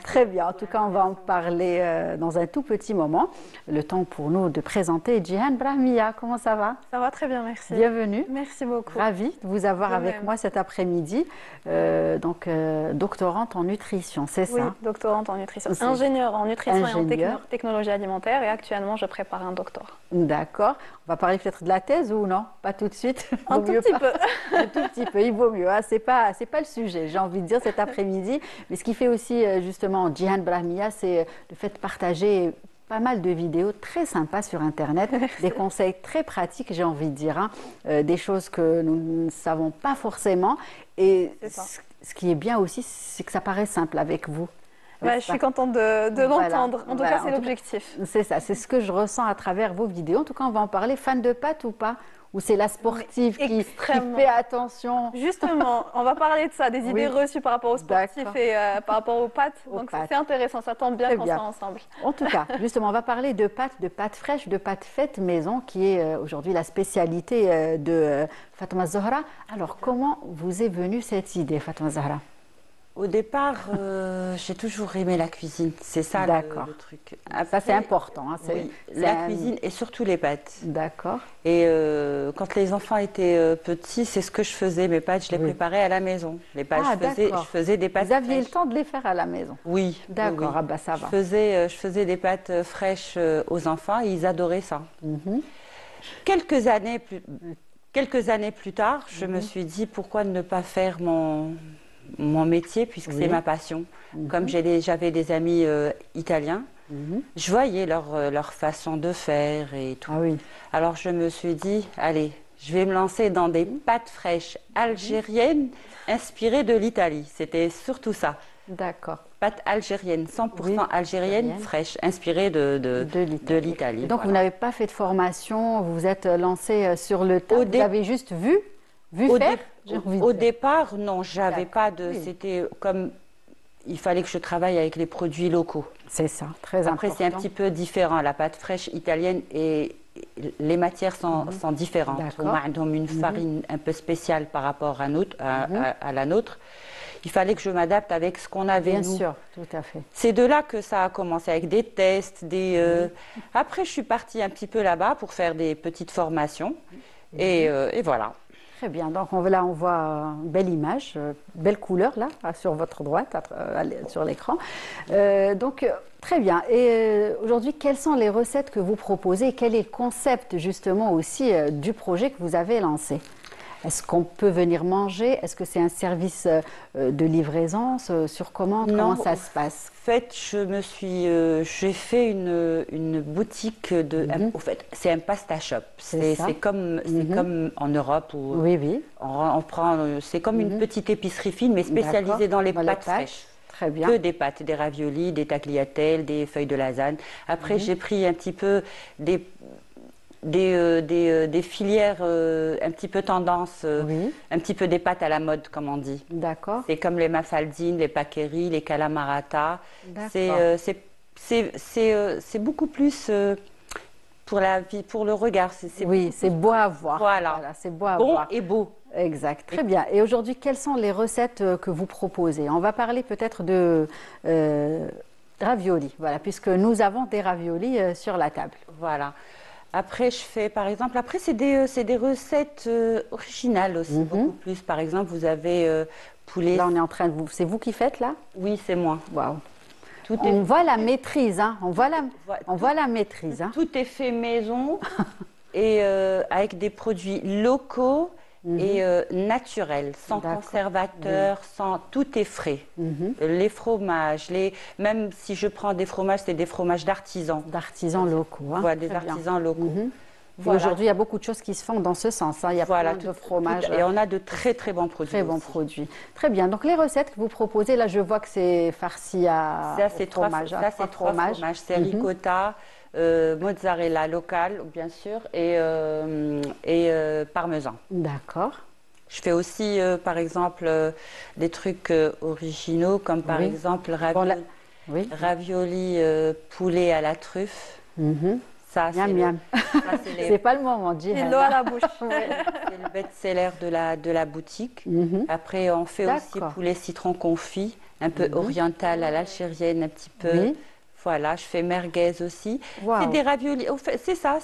Très bien. En tout cas, on va en parler dans un tout petit moment. Le temps pour nous de présenter Jihan Brahmiya. Comment ça va? Ça va très bien, merci. Bienvenue. Merci beaucoup. Ravie de vous avoir avec moi cet après-midi. Doctorante en nutrition, c'est ça? Oui, doctorante en nutrition. Ingénieure en nutrition et en technologie alimentaire. Et actuellement, je prépare un doctorat. D'accord. On va parler peut-être de la thèse ou non? Pas tout de suite. Un tout petit peu. Un tout petit peu, il vaut mieux. Hein. C'est pas le sujet, j'ai envie de dire, cet après-midi. Mais ce qui fait aussi, justement, Jihan Brahmiya, c'est le fait de partager pas mal de vidéos très sympas sur Internet, des conseils très pratiques, j'ai envie de dire, hein, des choses que nous ne savons pas forcément. Et ce qui est bien aussi, c'est que ça paraît simple avec vous. Ouais, je suis contente de l'entendre. En tout cas, c'est l'objectif. C'est ça, c'est ce que je ressens à travers vos vidéos. En tout cas, on va en parler. Fan de pâtes ou pas? Ou c'est la sportive qui fait attention? Justement, on va parler de ça, des idées reçues par rapport aux sportifs et par rapport aux pâtes. Donc c'est intéressant, ça tombe bien qu'on soit ensemble. En tout cas, justement, on va parler de pâtes fraîches, de pâtes faites maison, qui est aujourd'hui la spécialité de Fatma Zohra. Alors, comment vous est venue cette idée, Fatma Zohra? Au départ, j'ai toujours aimé la cuisine. C'est ça le truc. Après, ça, c'est important. Hein, oui, la cuisine et surtout les pâtes. D'accord. Et quand les enfants étaient petits, c'est ce que je faisais. Mes pâtes, je les préparais à la maison. Les pâtes, je faisais des pâtes fraîches. Vous aviez le temps de les faire à la maison? Oui. D'accord, oui. Ah bah, ça va. Je faisais des pâtes fraîches aux enfants et ils adoraient ça. Quelques années plus tard, je me suis dit pourquoi ne pas faire mon métier, puisque c'est ma passion. Comme j'avais des amis italiens, je voyais leur façon de faire et tout. Alors je me suis dit, allez, je vais me lancer dans des pâtes fraîches algériennes inspirées de l'Italie. C'était surtout ça. D'accord. Pâtes algériennes, 100% algériennes, fraîches, inspirées de l'Italie. Donc vous n'avez pas fait de formation, vous vous êtes lancé sur le tas, vous avez juste vu faire? Au départ, non, j'avais pas de... C'était comme... Il fallait que je travaille avec les produits locaux. C'est ça, très important. Après, c'est un petit peu différent. La pâte fraîche italienne et les matières sont différentes. On a une farine un peu spéciale par rapport à la nôtre. Il fallait que je m'adapte avec ce qu'on avait, nous. Bien sûr, tout à fait. C'est de là que ça a commencé, avec des tests, Après, je suis partie un petit peu là-bas pour faire des petites formations. Et voilà. Très bien. Donc là, on voit une belle image, belle couleur là, sur votre droite, sur l'écran. Donc, très bien. Et aujourd'hui, quelles sont les recettes que vous proposez? Quel est le concept justement aussi du projet que vous avez lancé? Est-ce qu'on peut venir manger? Est-ce que c'est un service de livraison? Sur comment ça se passe? En fait, j'ai fait une boutique de. En fait, c'est un pasta shop. C'est comme en Europe où on prend. C'est comme une petite épicerie fine, mais spécialisée dans les pâtes fraîches. Très bien. Que des pâtes, des raviolis, des tagliatelles, des feuilles de lasagne. Après, j'ai pris un petit peu des filières un petit peu tendance, un petit peu des pâtes à la mode, comme on dit. D'accord. C'est comme les mafaldines, les paqueris, les calamarata. C'est beaucoup plus pour la vie, pour le regard. C'est beau à voir. Voilà c'est beau à voir. Bon et beau. Exact. Très bien. Et aujourd'hui, quelles sont les recettes que vous proposez? On va parler peut-être de raviolis, voilà, puisque nous avons des raviolis sur la table. Voilà. Après, je fais, par exemple, après, c'est des recettes originales aussi, beaucoup plus. Par exemple, vous avez poulet... Là, on est en train de vous... C'est vous qui faites, là? Oui, c'est moi. Waouh. On voit la maîtrise, hein. On voit la maîtrise. Hein. Tout est fait maison et avec des produits locaux et naturels, sans conservateur, sans... Tout est frais. Les fromages, même si je prends des fromages, c'est des fromages d'artisans. D'artisans locaux. Hein. Voilà, des artisans locaux. Voilà. Aujourd'hui, il y a beaucoup de choses qui se font dans ce sens. Hein. Il y a plein de fromages. Et on a de très, très bons produits. Très bons produits. Très bien. Donc, les recettes que vous proposez, là, je vois que c'est farci à fromage. Ça, c'est trois fromages. C'est ricotta, mozzarella local, bien sûr, et parmesan. D'accord. Je fais aussi, par exemple, des trucs originaux, comme par exemple ravioli poulet à la truffe. Ça, c'est pas le moment, dis. L'eau à la bouche. C'est le best-seller de la boutique. Après, on fait aussi poulet citron confit, un peu oriental à l'algérienne, un petit peu. Voilà, je fais merguez aussi. C'est des raviolis. C'est ça,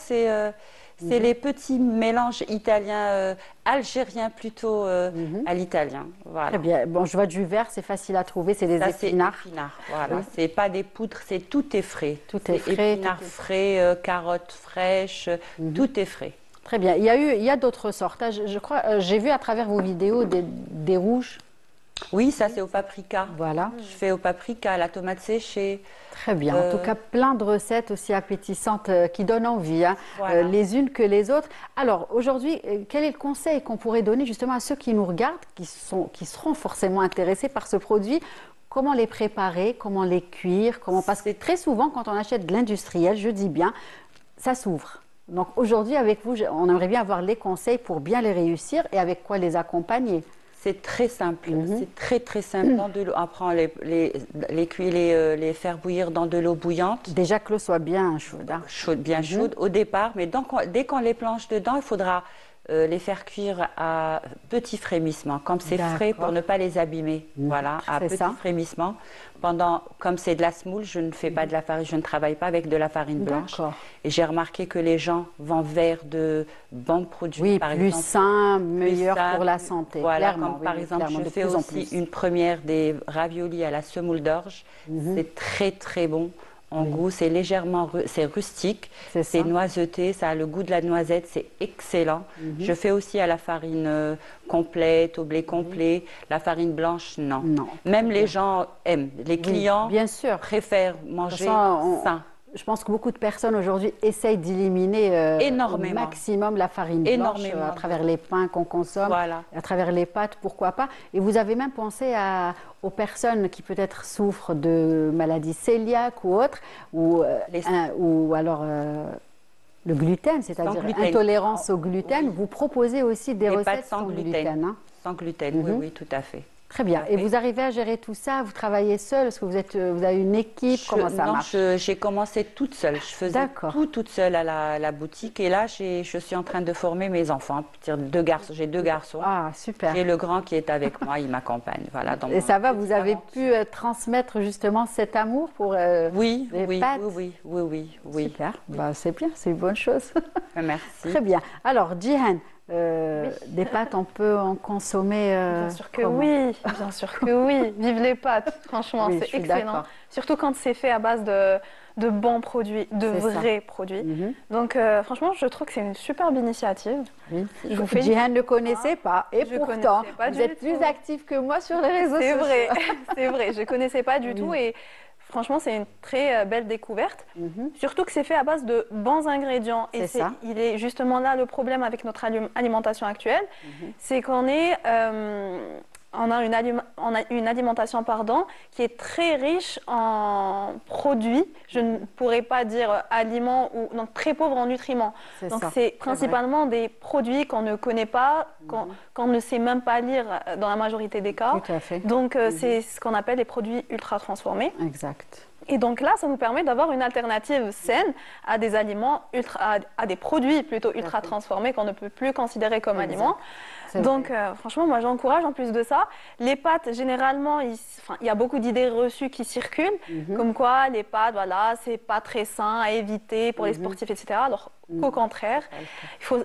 c'est les petits mélanges italiens, algériens plutôt à l'italien. Voilà. Très bien. Bon, je vois du vert, c'est facile à trouver, c'est des épinards. Voilà. C'est pas des poudres, tout est frais. Tout est frais. Épinards frais, carottes fraîches, tout est frais. Très bien. Il y a d'autres sortes. Je crois, j'ai vu à travers vos vidéos des rouges. Oui, ça c'est au paprika. Voilà. Je fais au paprika, à la tomate séchée. Très bien. En tout cas, plein de recettes aussi appétissantes qui donnent envie, hein, les unes que les autres. Alors, aujourd'hui, quel est le conseil qu'on pourrait donner justement à ceux qui nous regardent, qui seront forcément intéressés par ce produit? Comment les préparer, comment les cuire, parce que très souvent, quand on achète de l'industriel, je dis bien, ça s'ouvre. Donc aujourd'hui, avec vous, on aimerait bien avoir les conseils pour bien les réussir et avec quoi les accompagner. C'est très simple, c'est très très simple. Dans de l'eau, on prend les faire bouillir dans de l'eau bouillante. Déjà que l'eau soit bien chaude. Hein. Bien chaude au départ, mais dès qu'on les plonge dedans, il faudra les faire cuire à petit frémissement, comme c'est frais pour ne pas les abîmer. Voilà, à petit frémissement. Comme c'est de la semoule, je ne fais pas de la farine, je ne travaille pas avec de la farine blanche. Et j'ai remarqué que les gens vont vers de bons produits, par exemple, sains, meilleurs pour la santé. Voilà, comme par exemple, je fais aussi une première des raviolis à la semoule d'orge. C'est très très bon. En goût, c'est légèrement rustique, c'est noiseté, ça a le goût de la noisette, c'est excellent. Je fais aussi à la farine complète, au blé complet. La farine blanche, non. Même les gens aiment, les clients préfèrent manger sain. Je pense que beaucoup de personnes aujourd'hui essayent d'éliminer au maximum la farine blanche à travers les pains qu'on consomme, à travers les pâtes, pourquoi pas. Et vous avez même pensé aux personnes qui peut-être souffrent de maladies cœliaques ou autres, ou alors le gluten, c'est-à-dire intolérance au gluten. Vous proposez aussi des recettes sans gluten. Hein. Sans gluten, oui, tout à fait. Très bien. Et vous arrivez à gérer tout ça? Vous travaillez seule? Est-ce que vous avez une équipe? Comment ça marche? J'ai commencé toute seule. Je faisais tout toute seule à la boutique. Et là, je suis en train de former mes enfants. Deux garçons. J'ai deux garçons. Ah, super. Et le grand qui est avec moi, il m'accompagne. Voilà, et ça va, vous avez pu transmettre justement cet amour pour les pâtes? Oui. Super. Bah, c'est bien, c'est une bonne chose. Merci. Très bien. Alors, Jihan, des pâtes, on peut en consommer bien sûr que oui, bien sûr que oui. Vive les pâtes, franchement, c'est excellent. Surtout quand c'est fait à base de bons produits, de vrais produits. Donc, franchement, je trouve que c'est une superbe initiative. Jihan ne connaissait pas, et pourtant, vous êtes plus active que moi sur les réseaux sociaux. C'est vrai, c'est vrai. Je ne connaissais pas du tout et franchement, c'est une très belle découverte. Surtout que c'est fait à base de bons ingrédients. Et il est justement là le problème avec notre alimentation actuelle. C'est qu'on on a une alimentation qui est très riche en produits. Je ne pourrais pas dire aliments ou donc très pauvre en nutriments. Donc c'est principalement des produits qu'on ne connaît pas, qu'on ne sait même pas lire dans la majorité des cas. Tout à fait. Donc c'est ce qu'on appelle les produits ultra transformés. Exact. Et donc là, ça nous permet d'avoir une alternative saine à des aliments à des produits plutôt ultra transformés qu'on ne peut plus considérer comme aliments. Donc franchement, moi j'encourage en plus de ça. Les pâtes, généralement, il y a beaucoup d'idées reçues qui circulent, comme quoi les pâtes, voilà, c'est pas très sain à éviter pour les sportifs, etc. Alors qu'au contraire, il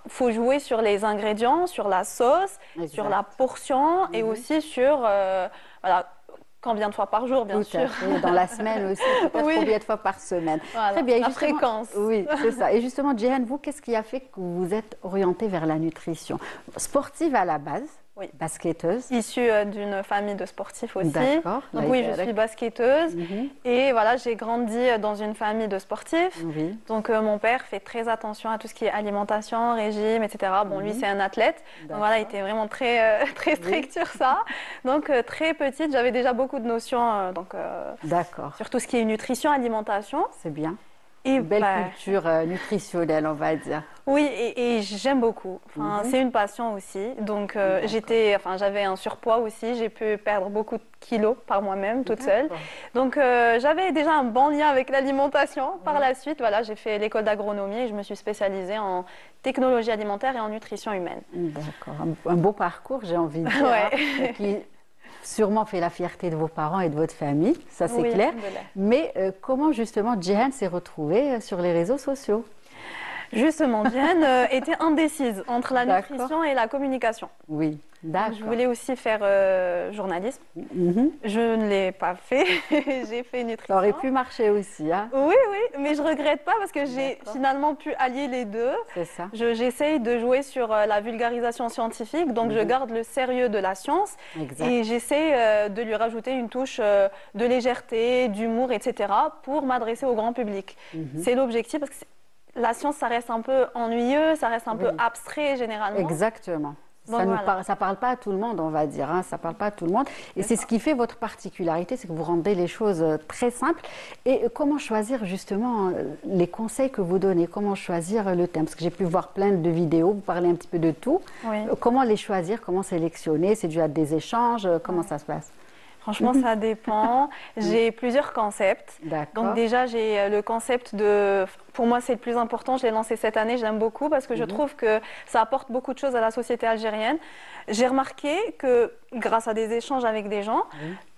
faut jouer sur les ingrédients, sur la sauce, sur la portion et aussi sur voilà, combien de fois par jour, bien sûr. Dans la semaine aussi, peut-être combien de fois par semaine. Voilà, très bien. La fréquence. Oui, c'est ça. Et justement, Djihan, vous, qu'est-ce qui a fait que vous vous êtes orientée vers la nutrition? Sportive à la base, basketteuse. Issue d'une famille de sportifs aussi. D'accord. Donc oui, je suis basketteuse. Et voilà, j'ai grandi dans une famille de sportifs. Donc mon père fait très attention à tout ce qui est alimentation, régime, etc. Bon, lui, c'est un athlète. Donc voilà, il était vraiment très, très strict sur ça. Donc très petite, j'avais déjà beaucoup de notions sur tout ce qui est nutrition, alimentation. C'est bien. Et une belle culture nutritionnelle, on va dire. Oui, et j'aime beaucoup. Enfin, c'est une passion aussi. Donc, j'avais un surpoids aussi. J'ai pu perdre beaucoup de kilos par moi-même, toute seule. Donc, j'avais déjà un bon lien avec l'alimentation. Par la suite, voilà, j'ai fait l'école d'agronomie et je me suis spécialisée en technologie alimentaire et en nutrition humaine. D'accord. Un beau parcours, j'ai envie de dire. Qui sûrement fait la fierté de vos parents et de votre famille, ça c'est clair. Mais comment justement Djihan s'est retrouvée sur les réseaux sociaux? Justement, Djihan était indécise entre la nutrition et la communication. Oui, d'accord. Je voulais aussi faire journalisme. Je ne l'ai pas fait. J'ai fait nutrition. Ça aurait pu marcher aussi. Hein? Oui, mais je ne regrette pas parce que j'ai finalement pu allier les deux. C'est ça. J'essaye de jouer sur la vulgarisation scientifique, donc je garde le sérieux de la science et j'essaie de lui rajouter une touche de légèreté, d'humour, etc. pour m'adresser au grand public. C'est l'objectif parce que la science, ça reste un peu ennuyeux, ça reste un peu abstrait généralement. Exactement. Donc, ça parle pas à tout le monde, on va dire. Hein, ça parle pas à tout le monde. Et c'est ce qui fait votre particularité, c'est que vous rendez les choses très simples. Et comment choisir justement les conseils que vous donnez? Comment choisir le thème? Parce que j'ai pu voir plein de vidéos, vous parlez un petit peu de tout. Comment les choisir? Comment sélectionner? C'est dû à des échanges? Comment ça se passe? Franchement, ça dépend. J'ai plusieurs concepts. Donc déjà, j'ai le concept de... Pour moi, c'est le plus important. Je l'ai lancé cette année. Je l'aime beaucoup parce que je trouve que ça apporte beaucoup de choses à la société algérienne. J'ai remarqué que, grâce à des échanges avec des gens,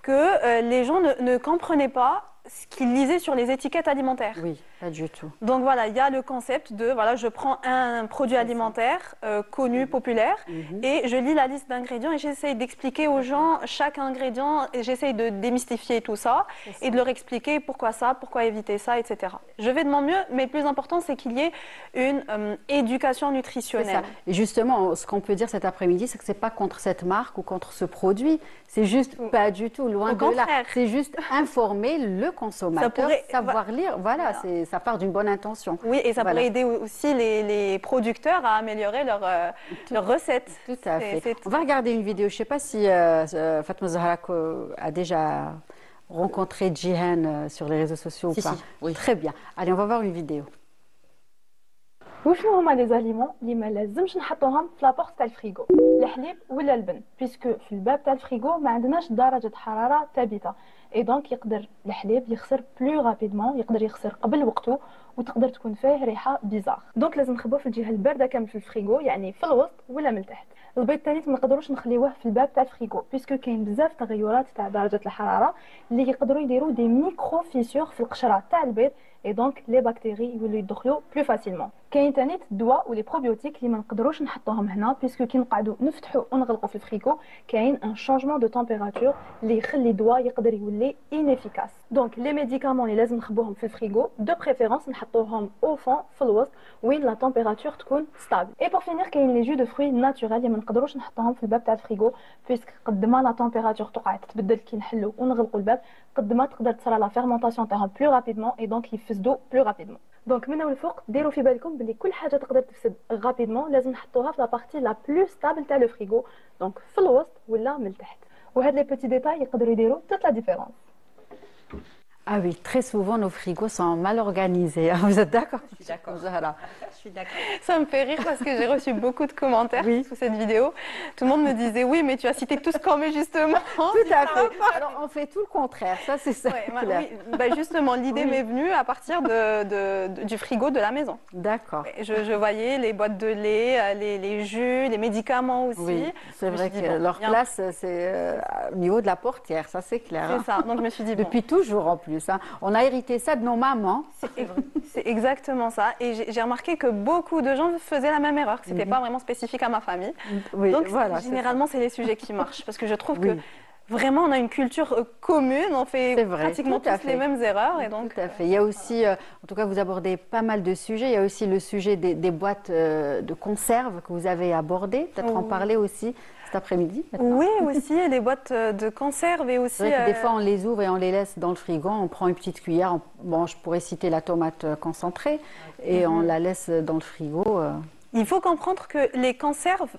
que les gens ne comprenaient pas ce qu'ils lisaient sur les étiquettes alimentaires. Oui, pas du tout. Donc voilà, il y a le concept de, voilà, je prends un produit alimentaire connu, populaire, et je lis la liste d'ingrédients et j'essaye d'expliquer aux gens chaque ingrédient, et j'essaye de démystifier tout ça, et de leur expliquer pourquoi ça, pourquoi éviter ça, etc. Je vais de mon mieux, mais le plus important, c'est qu'il y ait une éducation nutritionnelle. Et justement, ce qu'on peut dire cet après-midi, c'est que ce n'est pas contre cette marque ou contre ce produit, c'est juste pas du tout, loin de là. C'est juste informer le consommateur, savoir lire, voilà. Ça part d'une bonne intention. Oui, et ça pourrait aider aussi les producteurs à améliorer leurs recettes. Tout à fait. On va regarder une vidéo. Je ne sais pas si Fatma Zahra a déjà rencontré Djihan sur les réseaux sociaux ou pas. Oui. Très bien. Allez, on va voir une vidéo. وشنو هما لي زاليمون اللي ما لازمش نحطوهم في لابورت تاع الفريغو؟ الحليب ولا اللبن، بيسكو في الباب تاع الفريغو ما عندناش درجه حراره ثابته، اي دونك يقدر الحليب يخسر بلو رابيدمون، يقدر يخسر قبل وقته وتقدر تكون فيه ريحه بيزار. دونك لازم نخبوه في الجهه البارده كامل في الفريغو، يعني في الوسط ولا من تحت. البيض الثاني ما نقدروش نخليوه في الباب تاع الفريغو بيسكو كاين بزاف تغيرات تاع درجه الحراره اللي يقدروا يديروا دي ميكرو فيسور في القشره تاع البيض، اي دونك لي بكتيري يولوا يدخلوا بلو فاسيلمون. كاين ثاني الدواء ولي بروبيوتيك اللي ما نقدروش نحطوهم هنا بيسكو كي نقعدوا نفتحوا ونغلقوا في الفريغو كاين ان شونجمون دو تمبيراتور اللي يخلي الدواء يقدر يولي انيفيكاس. دونك لي ميديكامون اللي لازم نخبوهم في الفريغو دو بريفيرونس نحطوهم او فون في الوسط وين لا تمبيراتور تكون ستابل. اي بور فينير كاين لي جو دو فروي ناتورال اللي ما نقدروش نحطوهم في الباب تاع الفريغو بيسك قد ما لا تمبيراتور تقع تتبدل كي نحلو ونغلقوا الباب قد ما تقدر تصرى لا فيرمونطاسيون تاعهم بلو رابيدمون اي دونك يفسدوا بلو رابيدمون. دونك من الفوق ديروا في بالكم بلي كل حاجه تقدر تفسد رابيدمون لازم نحطوها في لا بارتي لا بلو ستابل تاع لو فريغو، دونك في الوسط ولا من تحت. وهاد لي بيتي ديتاي يقدروا يديروا toute la différence. Ah oui, très souvent nos frigos sont mal organisés. Vous êtes d'accord? Je suis d'accord. Zahra. Je suis d'accord. Ça me fait rire parce que j'ai reçu beaucoup de commentaires sous cette vidéo. Tout le monde me disait oui, mais tu as cité tout ce qu'on met justement. Tout à fait. Alors on fait tout le contraire, ça c'est ça. Oui, bah, justement, l'idée m'est venue à partir du frigo de la maison. D'accord. Je voyais les boîtes de lait, les jus, les médicaments aussi. Oui, c'est vrai que leur place, c'est au niveau de la portière, ça c'est clair. C'est ça, donc je me suis dit depuis toujours en plus. Hein. On a hérité ça de nos mamans. C'est exactement ça. Et j'ai remarqué que beaucoup de gens faisaient la même erreur, que ce n'était pas vraiment spécifique à ma famille. Oui, donc voilà, généralement, c'est les sujets qui marchent. Parce que je trouve que vraiment, on a une culture commune, on fait pratiquement tous les mêmes erreurs. Et donc, tout à fait. Il y a aussi, en tout cas, vous abordez pas mal de sujets. Il y a aussi le sujet des boîtes de conserve que vous avez abordé. Peut-être en parler aussi cet après-midi. Oui, aussi, les boîtes de conserve et aussi... Des fois, on les ouvre et on les laisse dans le frigo. On prend une petite cuillère. Bon, je pourrais citer la tomate concentrée et on la laisse dans le frigo. Il faut comprendre que les conserves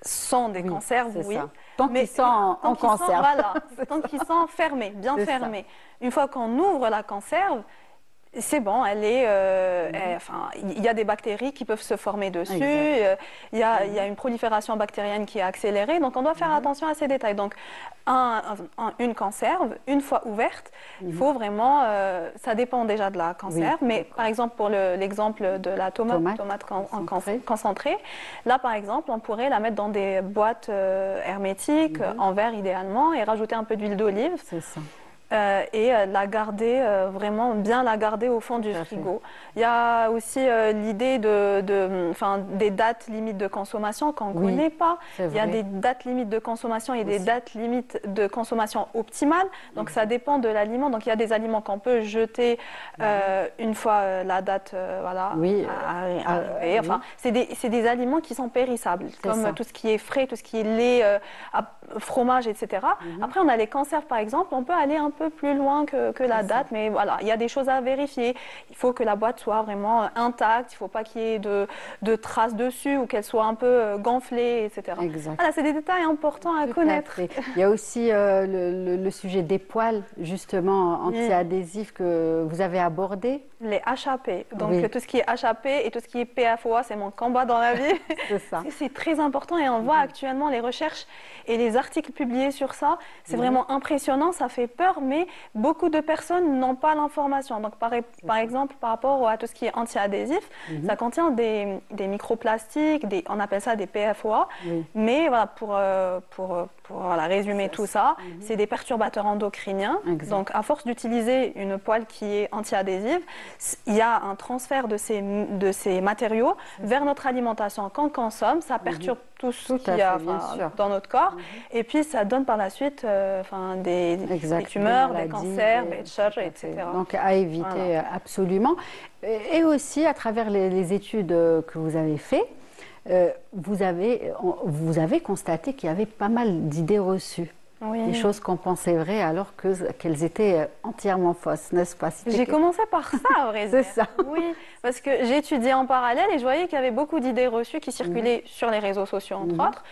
sont des conserves, oui. Ça. Tant qu'ils sont en conserve. Voilà, tant qu'ils sont fermés, bien fermés. Une fois qu'on ouvre la conserve, c'est bon, elle est, enfin, il y a des bactéries qui peuvent se former dessus, il y a une prolifération bactérienne qui est accélérée, donc on doit faire attention à ces détails. Donc, une conserve, une fois ouverte, il faut vraiment, ça dépend déjà de la conserve, mais par exemple pour l'exemple de la tomate concentrée, là par exemple, on pourrait la mettre dans des boîtes hermétiques, en verre idéalement, et rajouter un peu d'huile d'olive. C'est ça. Et la garder, vraiment bien la garder au fond du frigo. Il y a aussi l'idée des dates limites de consommation qu'on ne connaît pas. Il y a des dates limites de consommation et des dates limites de consommation optimales. Donc ça dépend de l'aliment. Donc il y a des aliments qu'on peut jeter une fois la date arrivée. Enfin, c'est des aliments qui sont périssables, comme tout ce qui est frais, tout ce qui est lait, fromage, etc. Après, on a les conserves, par exemple. On peut aller un peu plus loin que la date, mais voilà, il y a des choses à vérifier. Il faut que la boîte soit vraiment intacte, il ne faut pas qu'il y ait de traces dessus ou qu'elle soit un peu gonflée, etc. Voilà, c'est des détails importants à connaître. Il y a aussi le sujet des poêles, justement, anti-adhésifs que vous avez abordé. Les HAP, donc tout ce qui est HAP et tout ce qui est PFOA, c'est mon combat dans la vie. C'est très important et on voit actuellement les recherches et les articles publiés sur ça. C'est vraiment impressionnant, ça fait peur, mais beaucoup de personnes n'ont pas l'information. Donc par exemple, par rapport à tout ce qui est anti-adhésif, ça contient des microplastiques, on appelle ça des PFOA, mais voilà, pour résumer tout ça, c'est des perturbateurs endocriniens. Donc à force d'utiliser une poêle qui est anti-adhésive, il y a un transfert de ces matériaux vers notre alimentation. Quand on consomme, ça perturbe tout ce qu'il y a dans notre corps. Et puis, ça donne par la suite des tumeurs, des cancers, etc. Donc, à éviter absolument. Et aussi, à travers les études que vous avez faites, vous avez constaté qu'il y avait pas mal d'idées reçues. Des choses qu'on pensait vraies alors qu'elles étaient entièrement fausses, n'est-ce pas? J'ai commencé par ça, au vrai. C'est ça. Oui, parce que j'ai étudié en parallèle et je voyais qu'il y avait beaucoup d'idées reçues qui circulaient sur les réseaux sociaux, entre autres.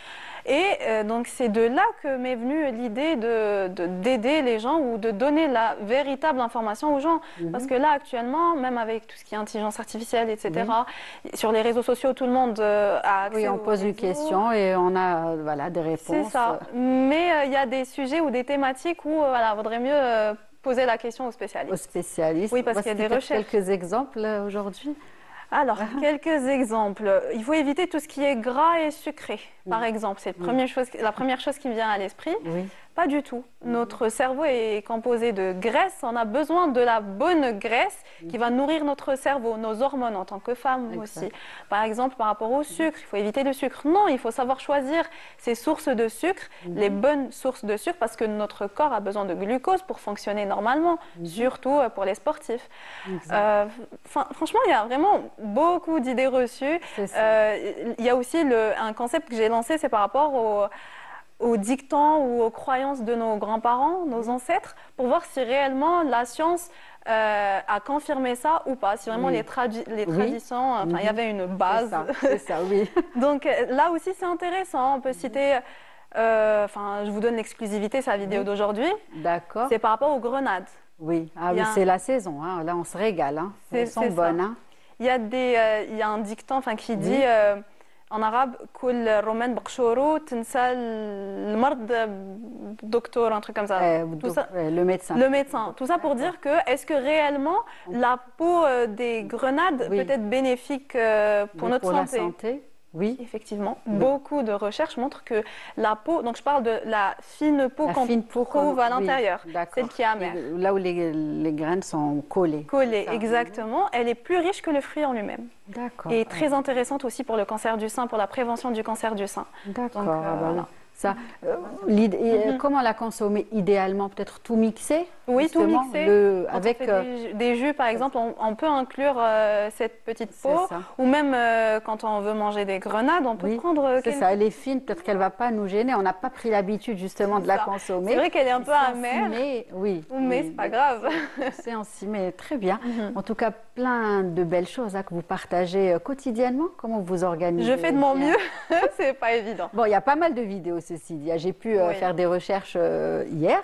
Et donc, c'est de là que m'est venue l'idée d'aider les gens ou de donner la véritable information aux gens. Parce que là, actuellement, même avec tout ce qui est intelligence artificielle, etc., sur les réseaux sociaux, tout le monde a accès. Oui, on pose une question et on a des réponses. C'est ça. Mais il y a des sujets ou des thématiques où il vaudrait mieux poser la question aux spécialistes. Aux spécialistes. Oui, parce qu'il y a des recherches. Quelques exemples aujourd'hui? Alors, quelques exemples. Il faut éviter tout ce qui est gras et sucré, par exemple. C'est la première chose qui me vient à l'esprit. Pas du tout. Notre cerveau est composé de graisse. On a besoin de la bonne graisse qui va nourrir notre cerveau, nos hormones en tant que femme aussi. Par exemple, par rapport au sucre, il faut éviter le sucre. Non, il faut savoir choisir ses sources de sucre, les bonnes sources de sucre, parce que notre corps a besoin de glucose pour fonctionner normalement, surtout pour les sportifs. Franchement, il y a vraiment beaucoup d'idées reçues. Il y a aussi un concept que j'ai lancé, c'est par rapport aux dictants ou aux croyances de nos grands-parents, nos ancêtres, pour voir si réellement la science a confirmé ça ou pas, si vraiment les traditions, il y avait une base. C'est ça, oui. Donc là aussi c'est intéressant, on peut citer, je vous donne l'exclusivité, c'est la vidéo d'aujourd'hui. D'accord. C'est par rapport aux grenades. Oui, c'est la saison, hein. Là on se régale, hein. Elles sont bonnes. Hein. il y a un dicton qui dit en arabe كل الرومان بقشورو تنسى المرض docteur, un truc comme ça. Le médecin. Le médecin. Tout ça pour dire que est-ce que réellement la peau des grenades peut être bénéfique pour notre santé? La santé. Oui. Effectivement. Beaucoup de recherches montrent que la peau, donc je parle de la fine peau qu'on trouve à l'intérieur, celle qui est amère. Là où les graines sont collées. Collées, exactement. Elle est plus riche que le fruit en lui-même. D'accord. Et très intéressante aussi pour le cancer du sein, pour la prévention du cancer du sein. D'accord. Voilà. Ça, comment la consommer idéalement? Peut-être tout mixer? Oui, tout mixer. Avec des jus, par exemple, on peut inclure cette petite peau. Ou même quand on veut manger des grenades, on peut prendre... C'est ça, elle est fine, peut-être qu'elle ne va pas nous gêner. On n'a pas pris l'habitude justement de la consommer. C'est vrai qu'elle est un peu amère. Oui. Mais c'est pas grave. C'est ensimé, très bien. En tout cas, plein de belles choses que vous partagez quotidiennement. Comment vous organisez? Je fais de mon mieux. C'est pas évident. Bon, il y a pas mal de vidéos. Ceci dit, j'ai pu faire des recherches hier,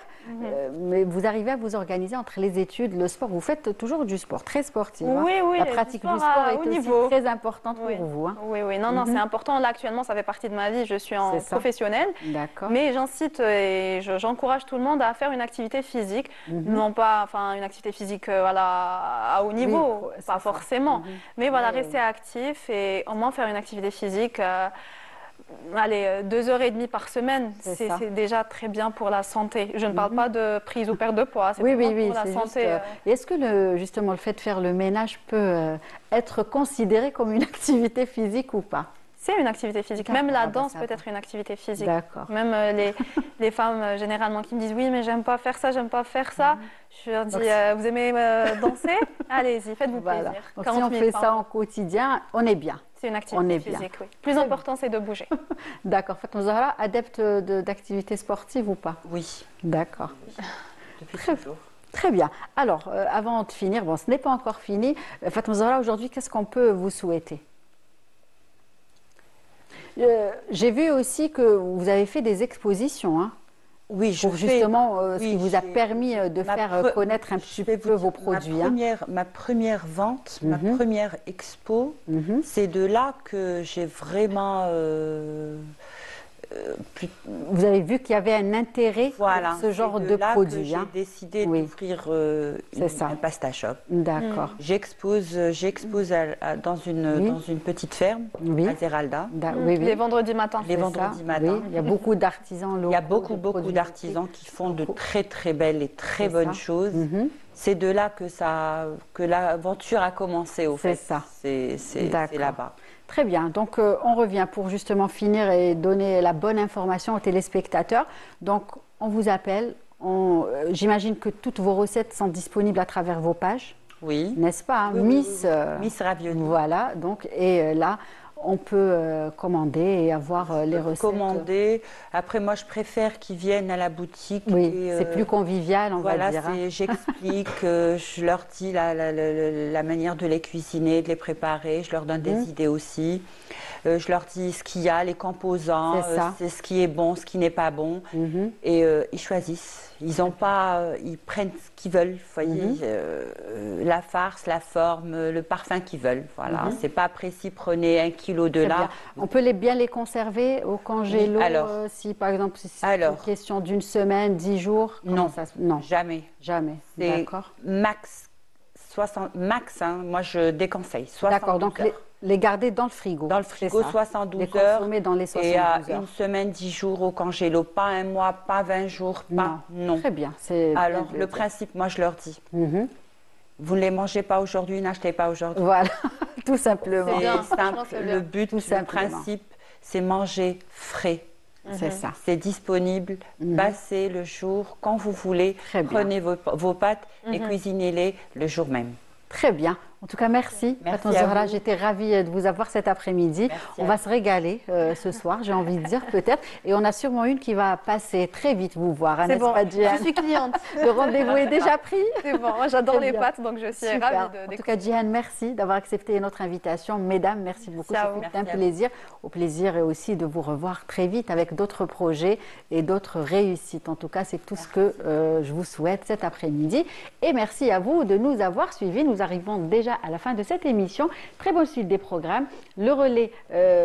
mais vous arrivez à vous organiser entre les études, le sport. Vous faites toujours du sport, très sportif. Oui, oui. La pratique du sport est aussi très importante pour vous. Oui. Non, c'est important. Là, actuellement, ça fait partie de ma vie. Je suis en professionnelle. D'accord. Mais j'incite et j'encourage tout le monde à faire une activité physique. Non pas une activité physique à haut niveau, pas forcément. Mais voilà, rester actif et au moins faire une activité physique. Allez, 2h30 par semaine, c'est déjà très bien pour la santé. Je ne parle pas de prise ou perte de poids, c'est pour la santé. Est-ce que justement le fait de faire le ménage peut être considéré comme une activité physique ou pas? C'est une activité physique. Même la danse peut être une activité physique. D'accord. Même les femmes généralement qui me disent oui mais j'aime pas faire ça, j'aime pas faire ça. Je leur dis vous aimez danser? Allez-y, faites-vous plaisir. Donc, si on fait ça en quotidien, on est bien. C'est une activité physique, oui. Plus important, c'est de bouger. D'accord. Fatma Zahra, adepte d'activités sportives ou pas? Oui. D'accord. Depuis toujours. Très bien. Alors, avant de finir, ce n'est pas encore fini. Fatma Zahra, aujourd'hui, qu'est-ce qu'on peut vous souhaiter? J'ai vu aussi que vous avez fait des expositions, hein? Oui, pour justement ce qui vous a permis de faire connaître un petit peu vos produits. Ma première vente, ma première expo, c'est de là que j'ai vraiment... Vous avez vu qu'il y avait un intérêt pour ce genre de produit. J'ai décidé d'ouvrir un pasta shop. D'accord. J'expose dans une petite ferme à Zeralda. Les vendredis matins. Les vendredis matins. Il y a beaucoup d'artisans locaux. Il y a beaucoup d'artisans qui font de très très belles et très bonnes choses. C'est de là que l'aventure a commencé au fait. C'est là-bas. Très bien, donc on revient pour justement finir et donner la bonne information aux téléspectateurs. Donc on vous appelle, j'imagine que toutes vos recettes sont disponibles à travers vos pages. Oui. N'est-ce pas? Miss Ravioli. Voilà, donc et là on peut commander et avoir les recettes. Commander. Après, moi, je préfère qu'ils viennent à la boutique. Oui, c'est plus convivial, on va dire. Voilà, j'explique, je leur dis la manière de les cuisiner, de les préparer. Je leur donne des idées aussi. Je leur dis ce qu'il y a, les composants, c'est ce qui est bon, ce qui n'est pas bon. Et ils choisissent. Ils prennent ce qu'ils veulent, voyez, la farce, la forme, le parfum qu'ils veulent. Voilà, c'est pas précis, prenez 1 kilo de là. On peut bien les conserver au congélo si par exemple c'est une question d'une semaine, 10 jours? Non, jamais. Jamais, d'accord. Max, moi je déconseille, 72 D'accord, donc les garder dans le frigo. Dans le frigo, 72 les heures. Consommer dans les 72 et heures. Une semaine, 10 jours au congélo, pas 1 mois, pas 20 jours, pas... Non. Très bien. Alors, le principe, moi je leur dis, vous ne les mangez pas aujourd'hui, n'achetez pas aujourd'hui. Voilà, tout simplement. C'est simple, le but, le principe, c'est manger frais. C'est ça. C'est disponible, passez le jour, quand vous voulez, prenez vos pâtes et cuisinez-les le jour même. Très bien. En tout cas, merci. Merci Zahra, j'étais ravie de vous avoir cet après-midi. On va se régaler ce soir, j'ai envie de dire peut-être. Et on a sûrement une qui va passer très vite vous voir. C'est bon, je suis cliente. Le rendez-vous est déjà pris. C'est bon, j'adore les pâtes, donc je suis ravie de découvrir. En tout cas, Djihan, merci d'avoir accepté notre invitation. Mesdames, merci beaucoup. C'était un plaisir. Au plaisir et aussi de vous revoir très vite avec d'autres projets et d'autres réussites. En tout cas, c'est tout ce que je vous souhaite cet après-midi. Et merci à vous de nous avoir suivis. Nous arrivons déjà cela à la fin de cette émission. Très bonne suite des programmes. Le relais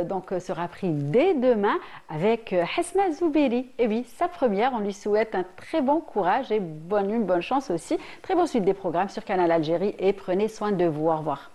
donc sera pris dès demain avec Hesna Zoubiri. Et oui, sa première, on lui souhaite un très bon courage et une bonne chance aussi. Très bonne suite des programmes sur Canal Algérie et prenez soin de vous. Au revoir.